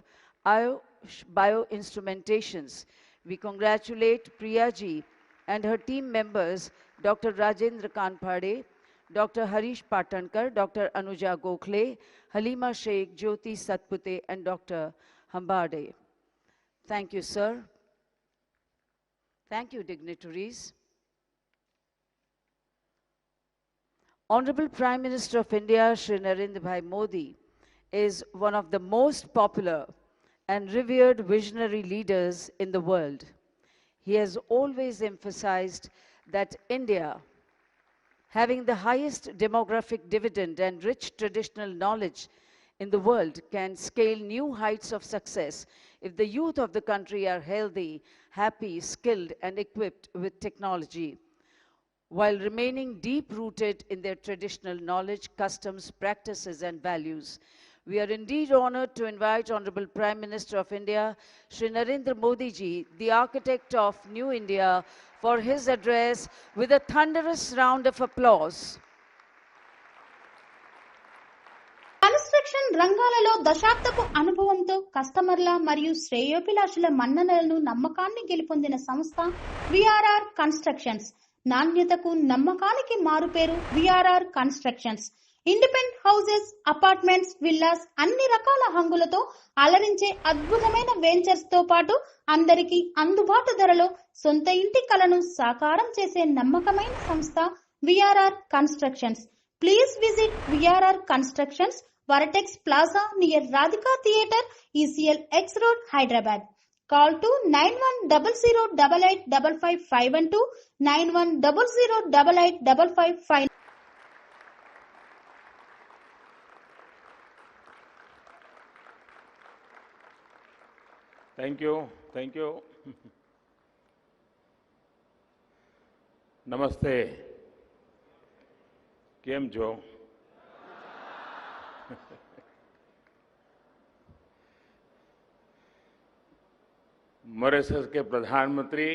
Ayush Bioinstrumentations. We congratulate Priya ji and her team members, Dr. Rajendra Kanphade, Dr. Harish Patankar, Dr. Anuja Gokhale, Halima Sheikh, Jyoti Satpute, and Dr. Hambade. Thank you, sir. Thank you, dignitaries. Honorable Prime Minister of India, Shri Narendra Bhai Modi, is one of the most popular and revered visionary leaders in the world. He has always emphasized that India, having the highest demographic dividend and rich traditional knowledge in the world, can scale new heights of success if the youth of the country are healthy, happy, skilled, and equipped with technology, while remaining deep-rooted in their traditional knowledge, customs, practices, and values. We are indeed honored to invite Honorable Prime Minister of India, Shri Narendra Modi ji, the architect of New India, for his address with a thunderous round of applause. Construction రంగాలలో దశాబ్దపు అనుభవంతో కస్టమర్ల మరియు శ్రేయోభిలాషుల మన్ననలను నమ్మకాన్ని గెలుపొందిన సంస్థ VRR constructions. నాణ్యతకు నమ్మకానికి మారుపేరు VRR constructions. Independent houses, apartments, villas అన్ని రకాల హంగులతో అలరించే అద్భుతమైన వెంచర్స్ తో పాటు అందరికీ అందుబాటు ధరలో సొంత ఇంటి కలను సాకారం చేసే నమ్మకమైన సంస్థ VRR constructions. Please visit VRR constructions, Varatex Plaza near Radhika Theatre, ECL X Road, Hyderabad. Call to 9100885552, 9100885559. Thank you. Namaste. કેમ છો? मॉरिशस के प्रधानमंत्री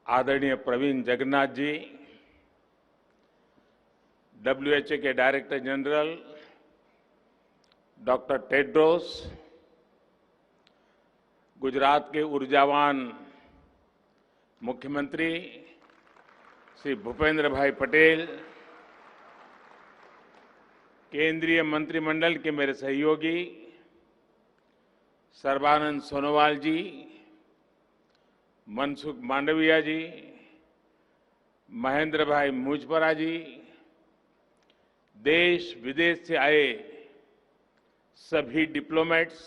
आदरणीय प्रवीण जगन्नाथ जी, WHO के director general doctor Tedros, Gujarat के ऊर्जावान मुख्यमंत्री श्री भूपेंद्र भाई पटेल, केंद्रीय मंत्रिमंडल के मेरे सहयोगी सर्बानंद सोनोवाल जी, मनसुख मांडविया जी, महेंद्र भाई मुजपरा जी, देश विदेश से आए सभी डिप्लोमेट्स,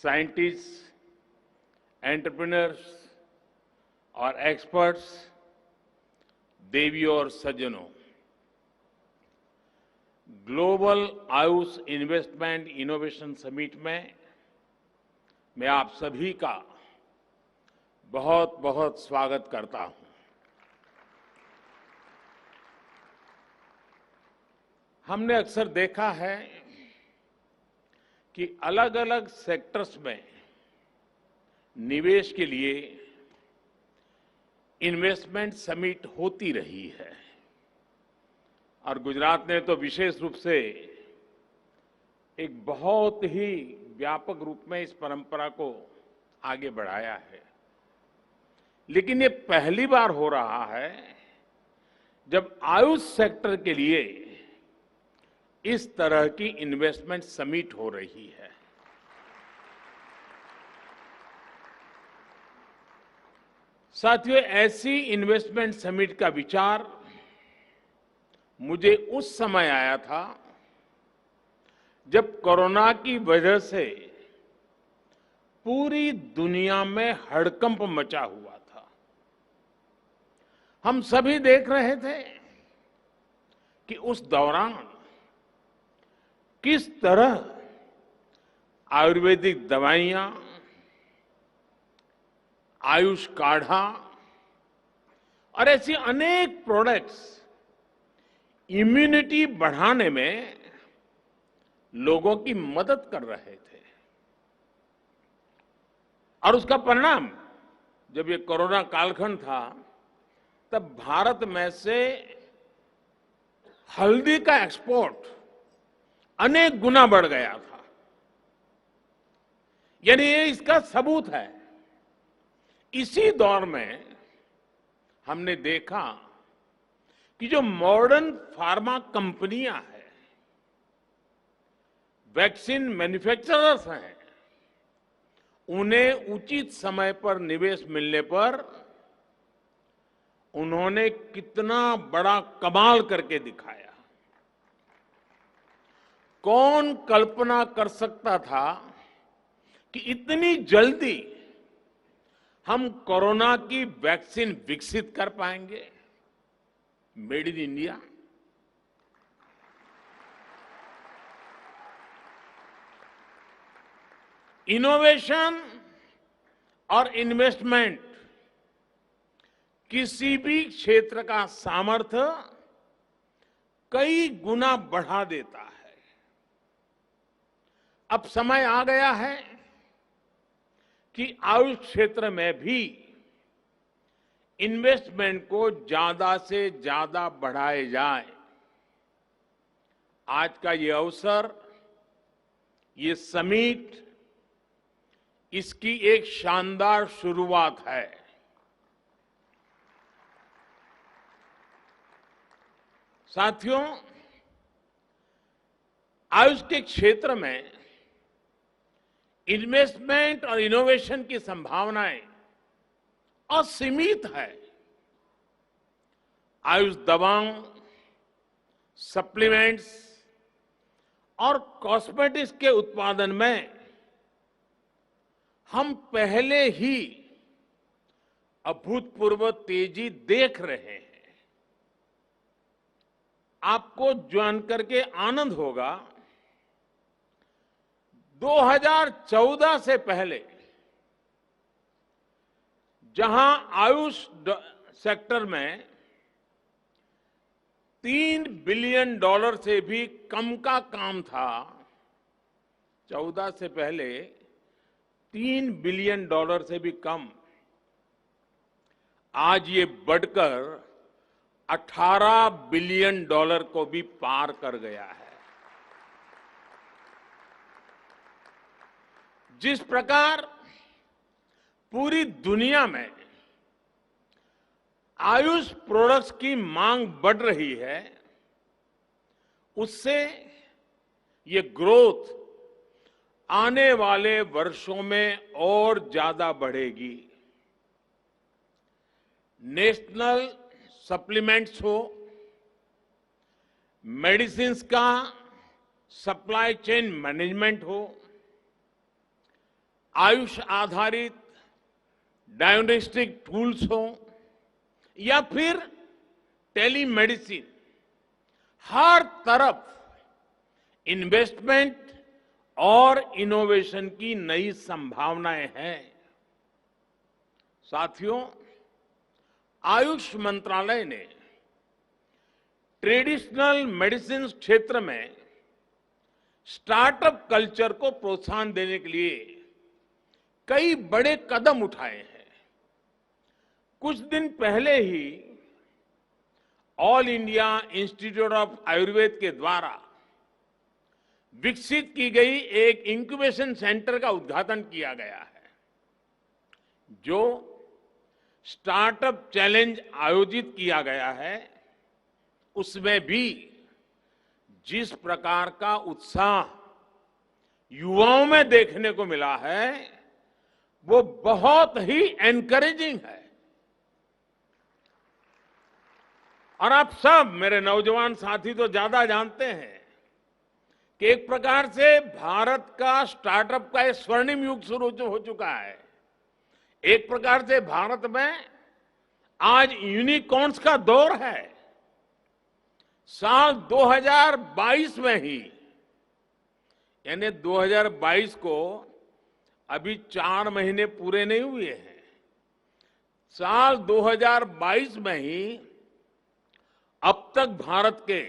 साइंटिस्ट, एंटरप्रेन्योर्स और एक्सपर्ट्स, देवियों और सज्जनों, global Ayush investment innovation summit में मैं आप सभी का बहुत बहुत स्वागत करता हूं। हमने अक्सर देखा है कि अलग अलग सेक्टर्स में निवेश के लिए इन्वेस्टमेंट समिट होती रही है और गुजरात ने तो विशेष रूप से एक बहुत ही व्यापक रूप में इस परंपरा को आगे बढ़ाया है। लेकिन ये पहली बार हो रहा है जब आयुष सेक्टर के लिए इस तरह की इन्वेस्टमेंट समिट हो रही है। साथियों, ऐसी इन्वेस्टमेंट समिट का विचार मुझे उस समय आया था जब कोरोना की वजह से पूरी दुनिया में हड़कंप मचा हुआ था, हम सभी देख रहे थे कि उस दौरान किस तरह आयुर्वेदिक दवाइयां, आयुष काढ़ा और ऐसी अनेक प्रोडक्ट्स इम्यूनिटी बढ़ाने में लोगों की मदद कर रहे थे। और उसका परिणाम, जब ये कोरोना कालखंड था, तब भारत में से हल्दी का एक्सपोर्ट अनेक गुना बढ़ गया था। यानी ये इसका सबूत है। इसी दौर में हमने देखा कि जो मॉडर्न फार्मा कंपनियां हैं, वैक्सीन मैन्युफैक्चरर्स हैं, उन्हें उचित समय पर निवेश मिलने पर उन्होंने कितना बड़ा कमाल करके दिखाया। कौन कल्पना कर सकता था कि इतनी जल्दी हम कोरोना की वैक्सीन विकसित कर पाएंगे, मेड इन इंडिया। इनोवेशन और इन्वेस्टमेंट किसी भी क्षेत्र का सामर्थ्य कई गुना बढ़ा देता है। अब समय आ गया है कि आयुष क्षेत्र में भी इन्वेस्टमेंट को ज्यादा से ज्यादा बढ़ाए जाए। आज का ये अवसर, ये समिट, इसकी एक शानदार शुरुआत है। साथियों, आयुष के क्षेत्र में इन्वेस्टमेंट और इनोवेशन की संभावनाएं असीमित है। आयुष दवाओं, सप्लीमेंट्स और कॉस्मेटिक्स के उत्पादन में हम पहले ही अभूतपूर्व तेजी देख रहे हैं। आपको जानकर के आनंद होगा, 2014 से पहले जहां आयुष सेक्टर में $3 बिलियन से भी कम का काम था, 14 से पहले $3 बिलियन से भी कम, आज ये बढ़कर $18 बिलियन को भी पार कर गया है। जिस प्रकार पूरी दुनिया में आयुष प्रोडक्ट्स की मांग बढ़ रही है, उससे ये ग्रोथ आने वाले वर्षों में और ज्यादा बढ़ेगी। नेशनल सप्लीमेंट्स हो, मेडिसिन्स का सप्लाई चेन मैनेजमेंट हो, आयुष आधारित डायग्नोस्टिक टूल्स हो या फिर टेलीमेडिसिन, हर तरफ इन्वेस्टमेंट और इनोवेशन की नई संभावनाएं हैं। साथियों, आयुष मंत्रालय ने ट्रेडिशनल मेडिसिन क्षेत्र में स्टार्टअप कल्चर को प्रोत्साहन देने के लिए कई बड़े कदम उठाए हैं। कुछ दिन पहले ही all India institute of Ayurveda के द्वारा विकसित की गई एक इंक्यूबेशन सेंटर का उद्घाटन किया गया है, जो स्टार्टअप चैलेंज आयोजित किया गया है। उसमें भी जिस प्रकार का उत्साह युवाओं में देखने को मिला है, वो बहुत ही एनकरेजिंग है। और आप सब मेरे नौजवान साथी तो ज्यादा जानते हैं कि एक प्रकार से भारत का स्टार्टअप का एक स्वर्णिम युग शुरू हो चुका है। एक प्रकार से भारत में आज यूनिकॉर्न्स का दौर है। साल 2022 में ही, यानी 2022 को अभी 4 महीने पूरे नहीं हुए हैं, साल 2022 में ही अब तक भारत के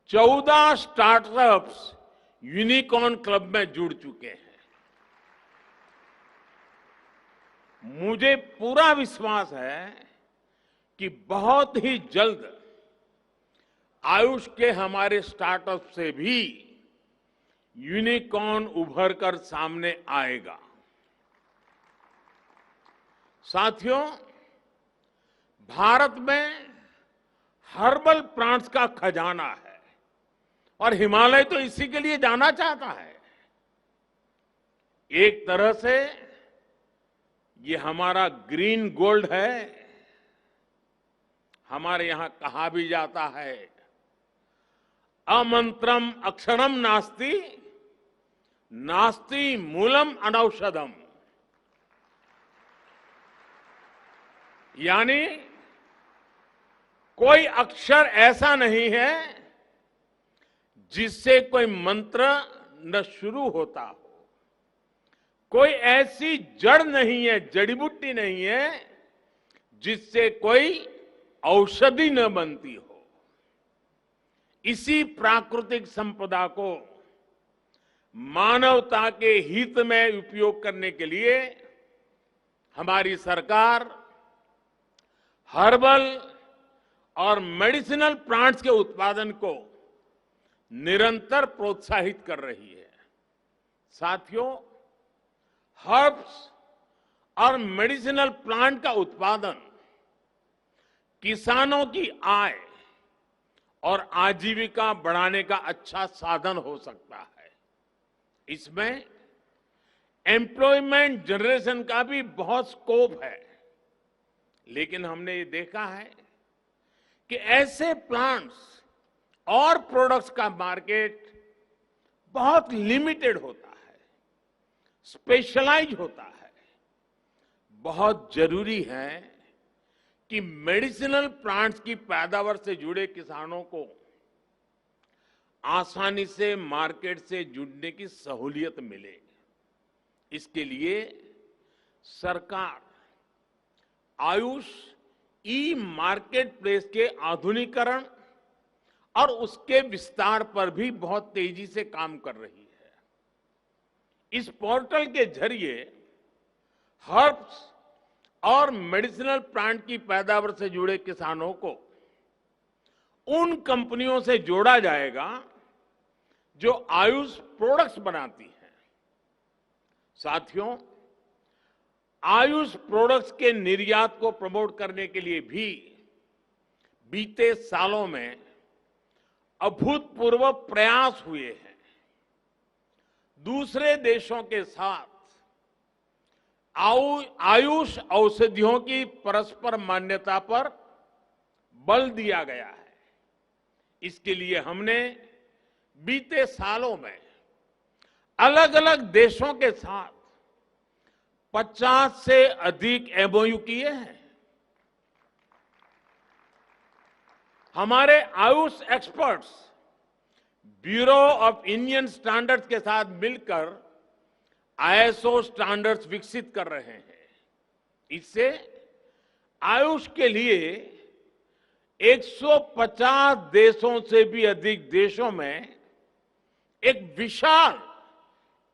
14 स्टार्टअप्स यूनिकॉर्न क्लब में जुड़ चुके हैं। मुझे पूरा विश्वास है कि बहुत ही जल्द आयुष के हमारे स्टार्टअप से भी यूनिकॉर्न उभर कर सामने आएगा। साथियों, भारत में हर्बल प्लांट्स का खजाना है और हिमालय तो इसी के लिए जाना चाहता है। एक तरह से ये हमारा ग्रीन गोल्ड है। हमारे यहां कहा भी जाता है, अमंत्रम अक्षरम नास्ति, नास्ति मूलम अनौषधम। यानी कोई अक्षर ऐसा नहीं है जिससे कोई मंत्र न शुरू होता हो, कोई ऐसी जड़ नहीं है, जड़ी बूटी नहीं है जिससे कोई औषधि न बनती हो। इसी प्राकृतिक संपदा को मानवता के हित में उपयोग करने के लिए हमारी सरकार हर्बल और मेडिसिनल प्लांट्स के उत्पादन को निरंतर प्रोत्साहित कर रही है। साथियों, हर्ब्स और मेडिसिनल प्लांट का उत्पादन किसानों की आय और आजीविका बढ़ाने का अच्छा साधन हो सकता है। इसमें एम्प्लॉयमेंट जनरेशन का भी बहुत स्कोप है। लेकिन हमने ये देखा है कि ऐसे प्लांट्स और प्रोडक्ट्स का मार्केट बहुत लिमिटेड होता है, स्पेशलाइज होता है। बहुत जरूरी है कि मेडिसिनल प्लांट्स की पैदावार से जुड़े किसानों को आसानी से मार्केट से जुड़ने की सहूलियत मिले। इसके लिए सरकार आयुष ई मार्केट प्लेस के आधुनिकीकरण और उसके विस्तार पर भी बहुत तेजी से काम कर रही है। इस पोर्टल के जरिए हर्ब्स और मेडिसिनल प्लांट की पैदावार से जुड़े किसानों को उन कंपनियों से जोड़ा जाएगा जो आयुष प्रोडक्ट्स बनाती हैं। साथियों, आयुष प्रोडक्ट्स के निर्यात को प्रमोट करने के लिए भी बीते सालों में अभूतपूर्व प्रयास हुए हैं। दूसरे देशों के साथ आयुष औषधियों की परस्पर मान्यता पर बल दिया गया है। इसके लिए हमने बीते सालों में अलग अलग देशों के साथ 50 से अधिक एमओयू किए हैं। हमारे Ayush experts bureau of Indian standards के साथ मिलकर आईएसओ स्टैंडर्ड्स विकसित कर रहे हैं। इससे आयुष के लिए 150 देशों से भी अधिक देशों में एक विशाल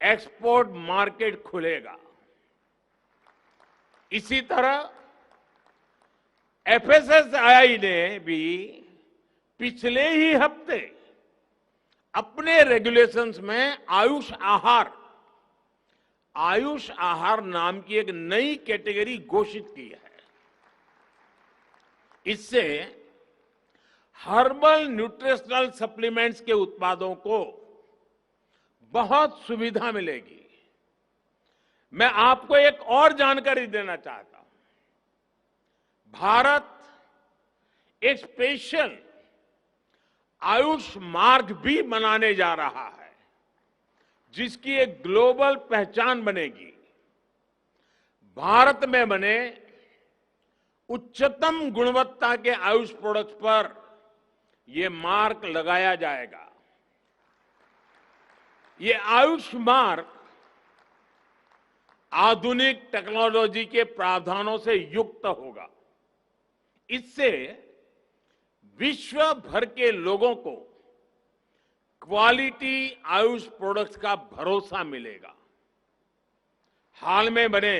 एक्सपोर्ट मार्केट खुलेगा। इसी तरह एफएसएसआई ने भी पिछले ही हफ्ते अपने रेगुलेशंस में आयुष आहार नाम की एक नई कैटेगरी घोषित की है। इससे हर्बल न्यूट्रिशनल सप्लीमेंट्स के उत्पादों को बहुत सुविधा मिलेगी। मैं आपको एक और जानकारी देना चाहता हूं। भारत एक स्पेशल आयुष मार्ग भी बनाने जा रहा है, जिसकी एक ग्लोबल पहचान बनेगी। भारत में बने उच्चतम गुणवत्ता के आयुष प्रोडक्ट्स पर यह मार्क लगाया जाएगा। ये आयुष मार्क आधुनिक टेक्नोलॉजी के प्रावधानों से युक्त होगा। इससे विश्व भर के लोगों को क्वालिटी आयुष प्रोडक्ट्स का भरोसा मिलेगा। हाल में बने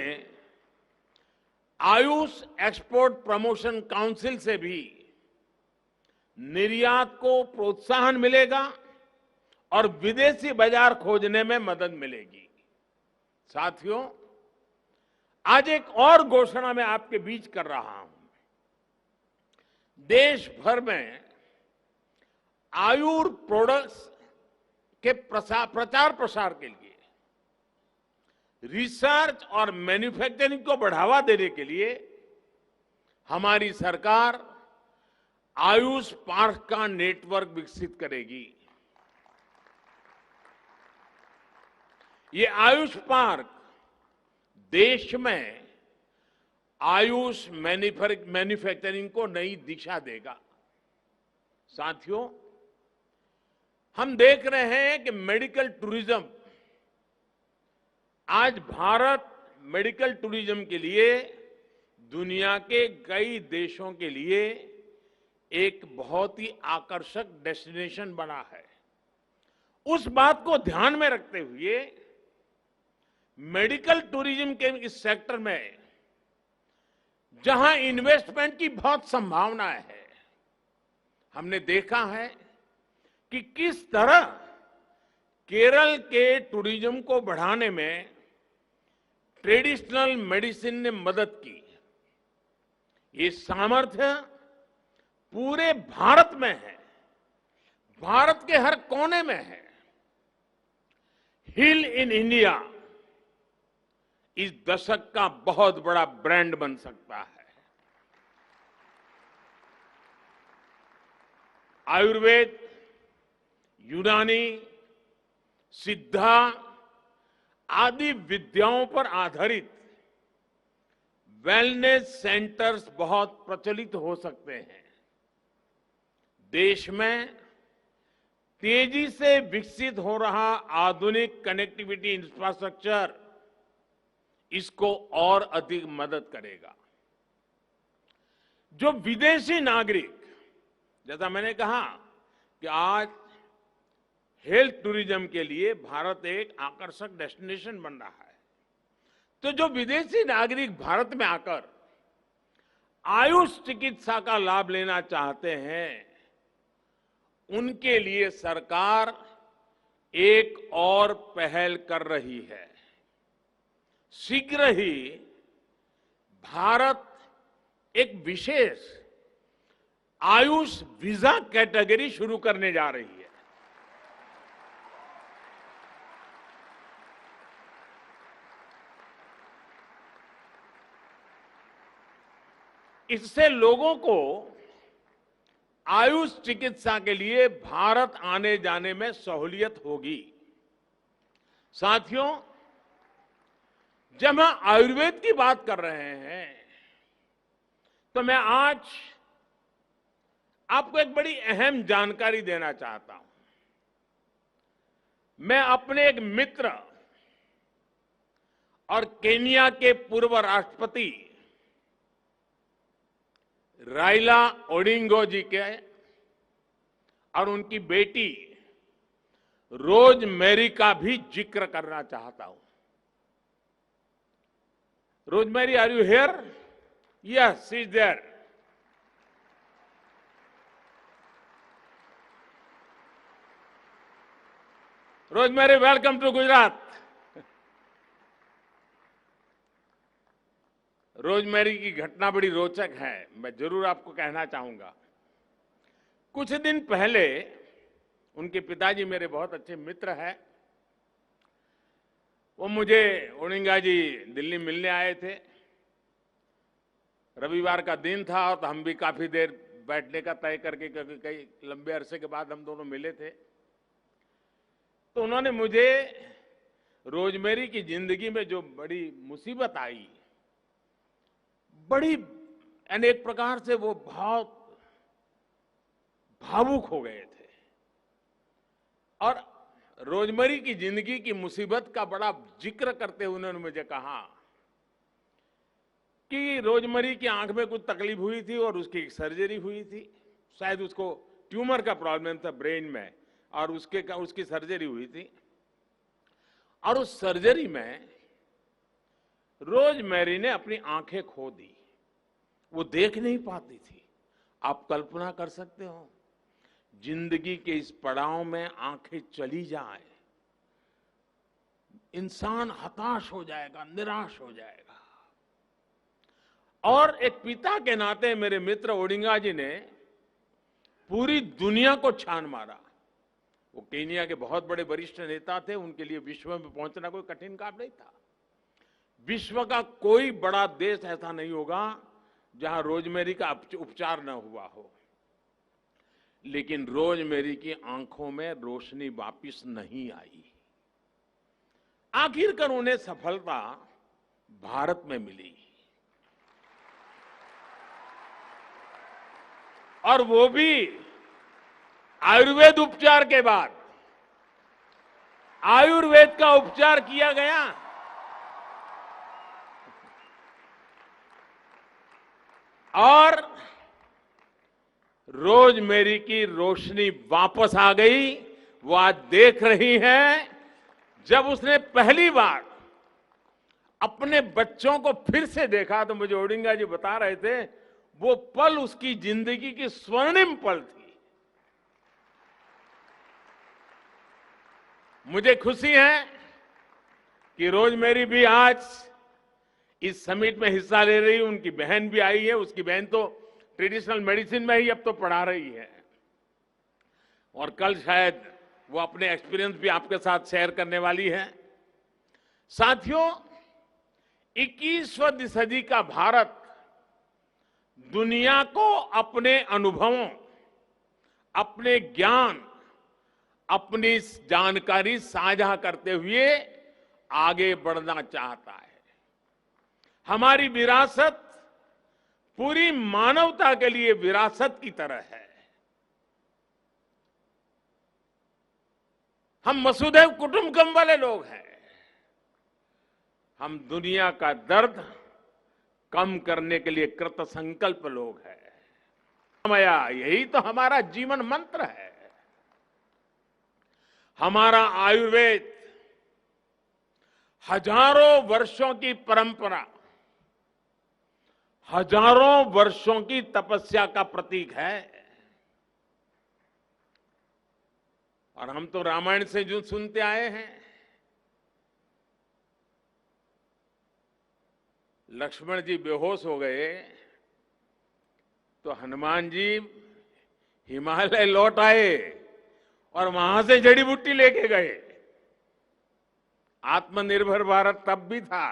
आयुष एक्सपोर्ट प्रमोशन काउंसिल से भी निर्यात को प्रोत्साहन मिलेगा और विदेशी बाजार खोजने में मदद मिलेगी। साथियों, आज एक और घोषणा मैं आपके बीच कर रहा हूं। देश भर में आयुर प्रोडक्ट्स के प्रचार प्रसार के लिए, रिसर्च और मैन्युफैक्चरिंग को बढ़ावा देने के लिए हमारी सरकार आयुष पार्क का नेटवर्क विकसित करेगी। ये आयुष पार्क देश में आयुष मैन्युफैक्चरिंग को नई दिशा देगा। साथियों, हम देख रहे हैं कि मेडिकल टूरिज्म, आज भारत मेडिकल टूरिज्म के लिए दुनिया के कई देशों के लिए एक बहुत ही आकर्षक डेस्टिनेशन बना है। उस बात को ध्यान में रखते हुए मेडिकल टूरिज्म के इस सेक्टर में जहां इन्वेस्टमेंट की बहुत संभावनाएं है, हमने देखा है कि किस तरह केरल के टूरिज्म को बढ़ाने में ट्रेडिशनल मेडिसिन ने मदद की। ये सामर्थ्य पूरे भारत में है, भारत के हर कोने में है। हील इन इंडिया इस दशक का बहुत बड़ा ब्रांड बन सकता है। आयुर्वेद, यूनानी, सिद्धा आदि विद्याओं पर आधारित वेलनेस सेंटर्स बहुत प्रचलित हो सकते हैं। देश में तेजी से विकसित हो रहा आधुनिक कनेक्टिविटी इंफ्रास्ट्रक्चर इसको और अधिक मदद करेगा। जो विदेशी नागरिक, जैसा मैंने कहा कि आज हेल्थ टूरिज्म के लिए भारत एक आकर्षक डेस्टिनेशन बन रहा है, तो जो विदेशी नागरिक भारत में आकर आयुष चिकित्सा का लाभ लेना चाहते हैं, उनके लिए सरकार एक और पहल कर रही है। शीघ्र ही भारत एक विशेष आयुष वीजा कैटेगरी शुरू करने जा रही है। इससे लोगों को आयुष चिकित्सा के लिए भारत आने जाने में सहूलियत होगी। साथियों, जब हम आयुर्वेद की बात कर रहे हैं, तो मैं आज आपको एक बड़ी अहम जानकारी देना चाहता हूं। मैं अपने एक मित्र और केन्या के पूर्व राष्ट्रपति राइला ओडिंगो जी के और उनकी बेटी रोजमेरी का भी जिक्र करना चाहता हूं। Rosemary, are you here? Yes, she is there. Rosemary, welcome to Gujarat. Rosemary की घटना बड़ी रोचक है, मैं जरूर आपको कहना चाहूंगा। कुछ दिन पहले उनके पिताजी मेरे बहुत अच्छे मित्र हैं। वो मुझे ओडिंगा जी दिल्ली मिलने आए थे। रविवार का दिन था, तो हम भी काफी देर बैठने का तय करके, क्योंकि कई लंबे अरसे के बाद हम दोनों मिले थे, तो उन्होंने मुझे रोजमेरी की जिंदगी में जो बड़ी मुसीबत आई, बड़ी यानी एक प्रकार से वो बहुत भावुक हो गए थे, और रोजमेरी की जिंदगी की मुसीबत का बड़ा जिक्र करते हुए उन्होंने मुझे कहा कि रोजमेरी की आंख में कुछ तकलीफ हुई थी और उसकी एक सर्जरी हुई थी, शायद उसको ट्यूमर का प्रॉब्लम था ब्रेन में, और उसकी सर्जरी हुई थी, और उस सर्जरी में रोजमेरी ने अपनी आंखें खो दी, वो देख नहीं पाती थी। आप कल्पना कर सकते हो, जिंदगी के इस पड़ाव में आंखें चली जाए, इंसान हताश हो जाएगा, निराश हो जाएगा। और एक पिता के नाते मेरे मित्र ओडिंगा जी ने पूरी दुनिया को छान मारा। वो केनिया के बहुत बड़े वरिष्ठ नेता थे, उनके लिए विश्व में पहुंचना कोई कठिन काम नहीं था। विश्व का कोई बड़ा देश ऐसा नहीं होगा जहां रोजमेरी का उपचार न हुआ हो, लेकिन रोजमेरी की आंखों में रोशनी वापिस नहीं आई। आखिरकार उन्हें सफलता भारत में मिली, और वो भी आयुर्वेद उपचार के बाद। आयुर्वेद का उपचार किया गया, और रोजमेरी की रोशनी वापस आ गई। वो आज देख रही हैं, जब उसने पहली बार अपने बच्चों को फिर से देखा तो मुझे ओडिंगा जी बता रहे थे, वो पल उसकी जिंदगी की स्वर्णिम पल थी। मुझे खुशी है कि रोजमेरी भी आज इस समिट में हिस्सा ले रही है। उनकी बहन भी आई है, उसकी बहन तो ट्रेडिशनल मेडिसिन में ही अब तो पढ़ा रही है, और कल शायद वो अपने एक्सपीरियंस भी आपके साथ शेयर करने वाली है। साथियों, 21वीं सदी का भारत दुनिया को अपने अनुभवों, अपने ज्ञान, अपनी जानकारी साझा करते हुए आगे बढ़ना चाहता है। हमारी विरासत पूरी मानवता के लिए विरासत की तरह है। हम वसुधैव कुटुंबकम वाले लोग हैं। हम दुनिया का दर्द कम करने के लिए कृत संकल्प लोग हैं। यही तो हमारा जीवन मंत्र है। हमारा आयुर्वेद हजारों वर्षों की परंपरा, हजारों वर्षों की तपस्या का प्रतीक है। और हम तो रामायण से जो सुनते आए हैं, लक्ष्मण जी बेहोश हो गए तो हनुमान जी हिमालय लौट आए और वहां से जड़ी बूटी लेके गए। आत्मनिर्भर भारत तब भी था।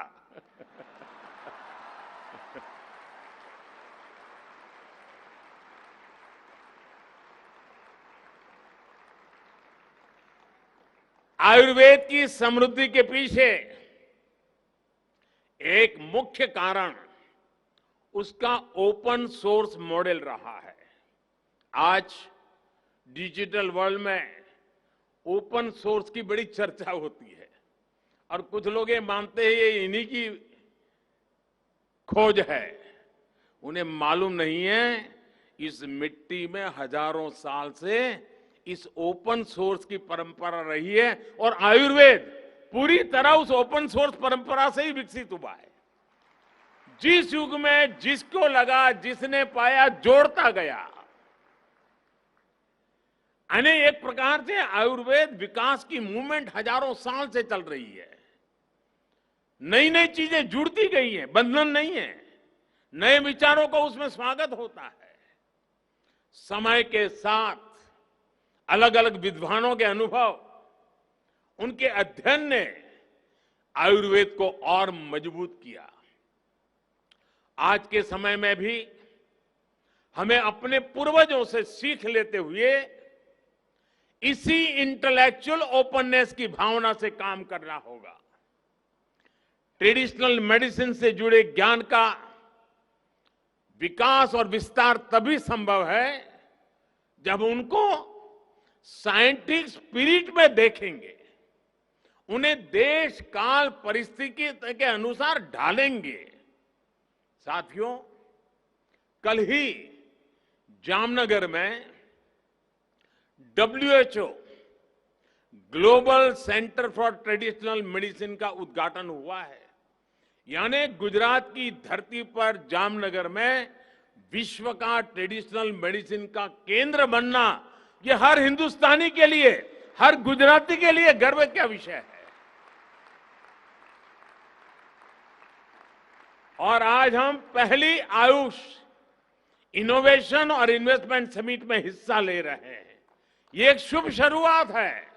आयुर्वेद की समृद्धि के पीछे एक मुख्य कारण उसका ओपन सोर्स मॉडल रहा है। आज डिजिटल वर्ल्ड में ओपन सोर्स की बड़ी चर्चा होती है, और कुछ लोग ये मानते हैं ये इन्हीं की खोज है। उन्हें मालूम नहीं है इस मिट्टी में हजारों साल से इस ओपन सोर्स की परंपरा रही है, और आयुर्वेद पूरी तरह उस ओपन सोर्स परंपरा से ही विकसित हुआ है। जिस युग में जिसको लगा, जिसने पाया, जोड़ता गया। यानी एक प्रकार से आयुर्वेद विकास की मूवमेंट हजारों साल से चल रही है। नई नई चीजें जुड़ती गई हैं, बंधन नहीं है। नए विचारों को उसमें स्वागत होता है। समय के साथ अलग अलग विद्वानों के अनुभव, उनके अध्ययन ने आयुर्वेद को और मजबूत किया। आज के समय में भी हमें अपने पूर्वजों से सीख लेते हुए इसी इंटेलेक्चुअल ओपननेस की भावना से काम करना होगा। ट्रेडिशनल मेडिसिन से जुड़े ज्ञान का विकास और विस्तार तभी संभव है जब उनको साइंटिफिक स्पिरिट में देखेंगे, उन्हें देश काल परिस्थिति के अनुसार ढालेंगे। साथियों, कल ही जामनगर में WHO global centre for traditional medicine का उद्घाटन हुआ है। यानी गुजरात की धरती पर जामनगर में विश्व का ट्रेडिशनल मेडिसिन का केंद्र बनना, यह हर हिंदुस्तानी के लिए, हर गुजराती के लिए गर्व का विषय है। और आज हम पहली आयुष इनोवेशन और इन्वेस्टमेंट समिट में हिस्सा ले रहे हैं। ये एक शुभ शुरुआत है।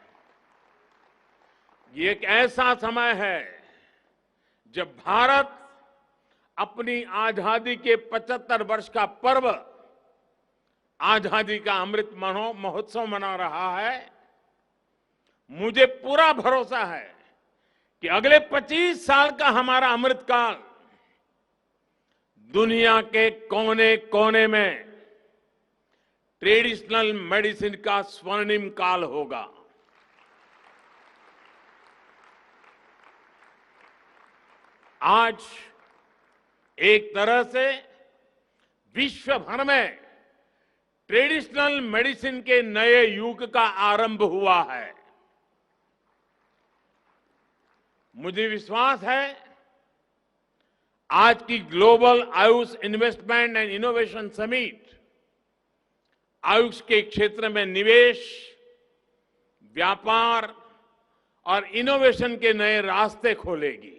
ये एक ऐसा समय है जब भारत अपनी आजादी के 75 वर्ष का पर्व, आजादी का अमृत महोत्सव मना रहा है। मुझे पूरा भरोसा है कि अगले 25 साल का हमारा अमृतकाल दुनिया के कोने कोने में ट्रेडिशनल मेडिसिन का स्वर्णिम काल होगा। आज एक तरह से विश्व भर में ट्रेडिशनल मेडिसिन के नए युग का आरंभ हुआ है। मुझे विश्वास है आज की global Ayush investment and innovation summit Ayush के क्षेत्र में निवेश, व्यापार और इनोवेशन के नए रास्ते खोलेगी।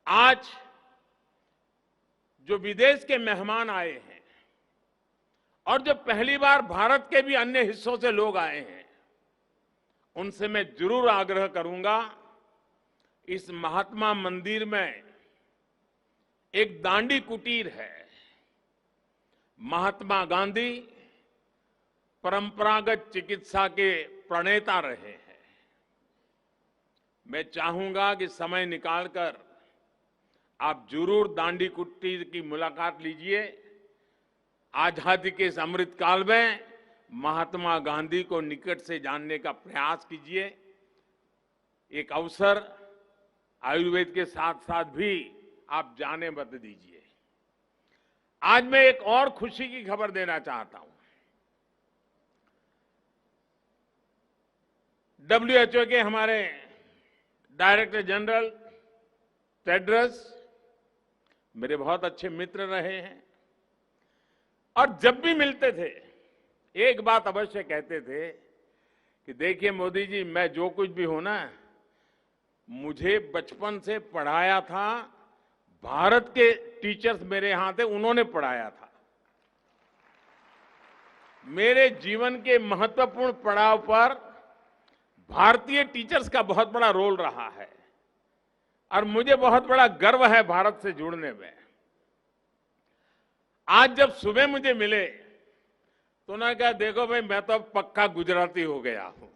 आज जो विदेश के मेहमान आए हैं और जो पहली बार भारत के भी अन्य हिस्सों से लोग आए हैं, उनसे मैं जरूर आग्रह करूंगा, इस महात्मा मंदिर में एक दांडी कुटीर है। महात्मा गांधी परंपरागत चिकित्सा के प्रणेता रहे हैं। मैं चाहूंगा कि समय निकालकर आप जरूर दांडी कुटीर की मुलाकात लीजिए। आजादी के इस अमृत काल में महात्मा गांधी को निकट से जानने का प्रयास कीजिए। एक अवसर आयुर्वेद के साथ साथ भी आप जाने मत दीजिए। आज मैं एक और खुशी की खबर देना चाहता हूं। WHO के हमारे डायरेक्टर जनरल टेड्रस मेरे बहुत अच्छे मित्र रहे हैं और जब भी मिलते थे एक बात अवश्य कहते थे कि देखिए मोदी जी, मैं जो कुछ भी हूं ना, मुझे बचपन से पढ़ाया था, भारत के टीचर्स मेरे यहां थे, उन्होंने पढ़ाया था। मेरे जीवन के महत्वपूर्ण पड़ाव पर भारतीय टीचर्स का बहुत बड़ा रोल रहा है और मुझे बहुत बड़ा गर्व है भारत से जुड़ने में। आज जब सुबह मुझे मिले तो उन्होंने कहा, देखो भाई, मैं तो पक्का गुजराती हो गया हूं।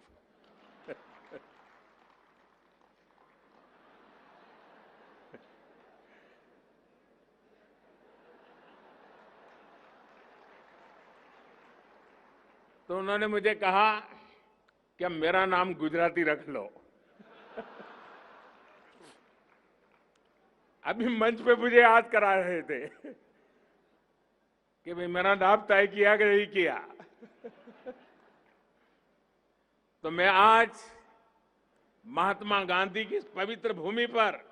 तो उन्होंने मुझे कहा कि अब मेरा नाम गुजराती रख लो। अभी मंच पे मुझे याद करा रहे थे कि भाई मेरा नाम तय किया कि नहीं किया। तो मैं आज महात्मा गांधी की इस पवित्र भूमि पर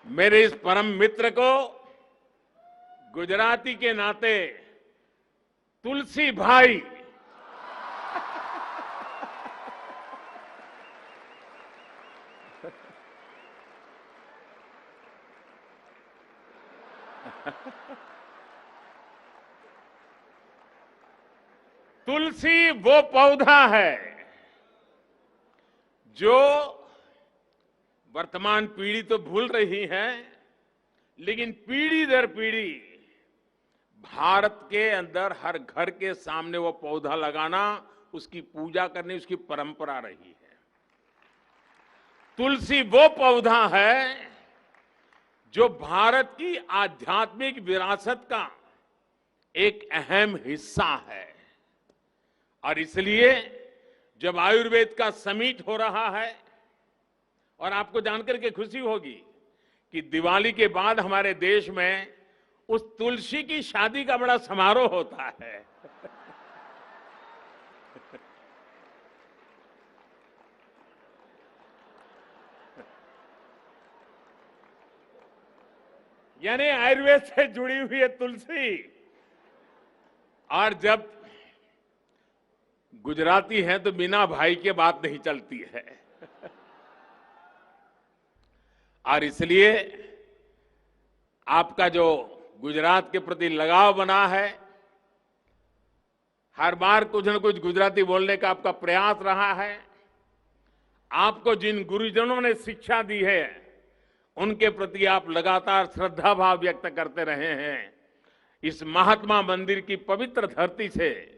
मेरे इस परम मित्र को गुजराती के नाते तुलसी भाई तुलसी वो पौधा है जो वर्तमान पीढ़ी तो भूल रही है, लेकिन पीढ़ी दर पीढ़ी भारत के अंदर हर घर के सामने वो पौधा लगाना, उसकी पूजा करनी, उसकी परंपरा रही है। तुलसी वो पौधा है जो भारत की आध्यात्मिक विरासत का एक अहम हिस्सा है। और इसलिए जब आयुर्वेद का समिट हो रहा है, और आपको जानकर के खुशी होगी कि दिवाली के बाद हमारे देश में उस तुलसी की शादी का बड़ा समारोह होता है। यानी आयुर्वेद से जुड़ी हुई है तुलसी। और जब गुजराती हैं तो बिना भाई के बात नहीं चलती है। और इसलिए आपका जो गुजरात के प्रति लगाव बना है, हर बार कुछ न कुछ गुजराती बोलने का आपका प्रयास रहा है। आपको जिन गुरुजनों ने शिक्षा दी है, उनके प्रति आप लगातार श्रद्धा भाव व्यक्त करते रहे हैं। इस महात्मा मंदिर की पवित्र धरती से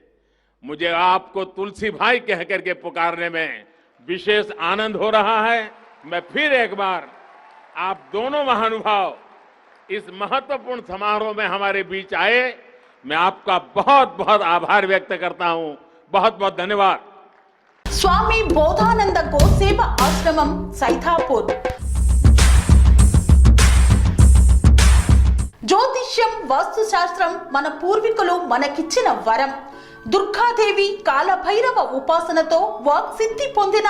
मुझे आपको तुलसी भाई कह करके पुकारने में विशेष आनंद हो रहा है। मैं फिर एक बार आप दोनों महानुभाव इस महत्वपूर्ण समारोह में हमारे बीच आए, मैं आपका बहुत बहुत आभार व्यक्त करता हूं। बहुत बहुत धन्यवाद। स्वामी बोधानंद गोसेव आश्रमम सैथापुर। జ్యోతిష్యం వాస్తుశాస్త్రం మన పూర్వీకులు మనకిచ్చిన వరం. దుర్గాదేవి కాలభైరవ ఉపాసనతో వాక్సిద్ధి పొందిన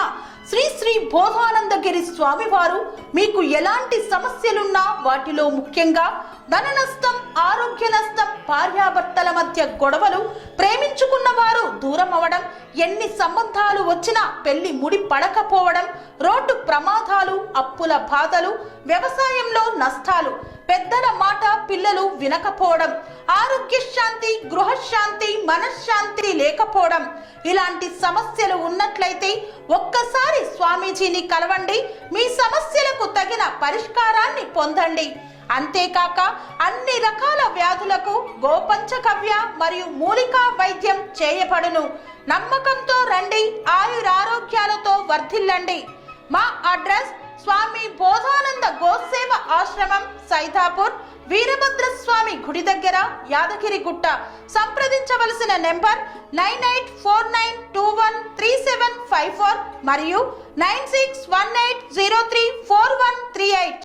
శ్రీ శ్రీ బోధానందగిరి స్వామివారు మీకు ఎలాంటి సమస్యలున్నా, వాటిలో ముఖ్యంగా ధన నష్టం, ఆరోగ్య నష్టం, భార్యాభర్తల మధ్య గొడవలు, ప్రేమించుకున్న వారు దూరం అవడం, ఎన్ని సంబంధాలు వచ్చినా పెళ్లి ముడి పడకపోవడం, రోడ్డు ప్రమాదాలు, అప్పుల బాధలు, వ్యవసాయంలో నష్టాలు, పెద్దల మాట పిల్లలు వినకపోవడం, ఆరోగ్య శాంతి, గృహశాంతి, మనశ్శాంతి లేకపోవడం, ఇలాంటి సమస్యలు ఉన్నట్లయితే ఒక్కసారి స్వామీజీని కలవండి. మీ సమస్యలకు తగిన పరిష్కారాన్ని పొందండి. అంతేకాక అన్ని రకాల వ్యాధులకు గోపంచగవ్య మరియు మూలికా వైద్యం చేయబడును. నమ్మకంతో రండి, ఆయురారోగ్యాలతో వర్ధిల్లండి. మా అడ్రస్ స్వామి బోధానంద గోసేవ ఆశ్రమం, సైథాపూర్, వీరభద్ర స్వామి గుడి దగ్గర, యాదగిరిగుట్ట. సంప్రదించవలసిన నెంబర్ 9849213754 మరియు 9618034138.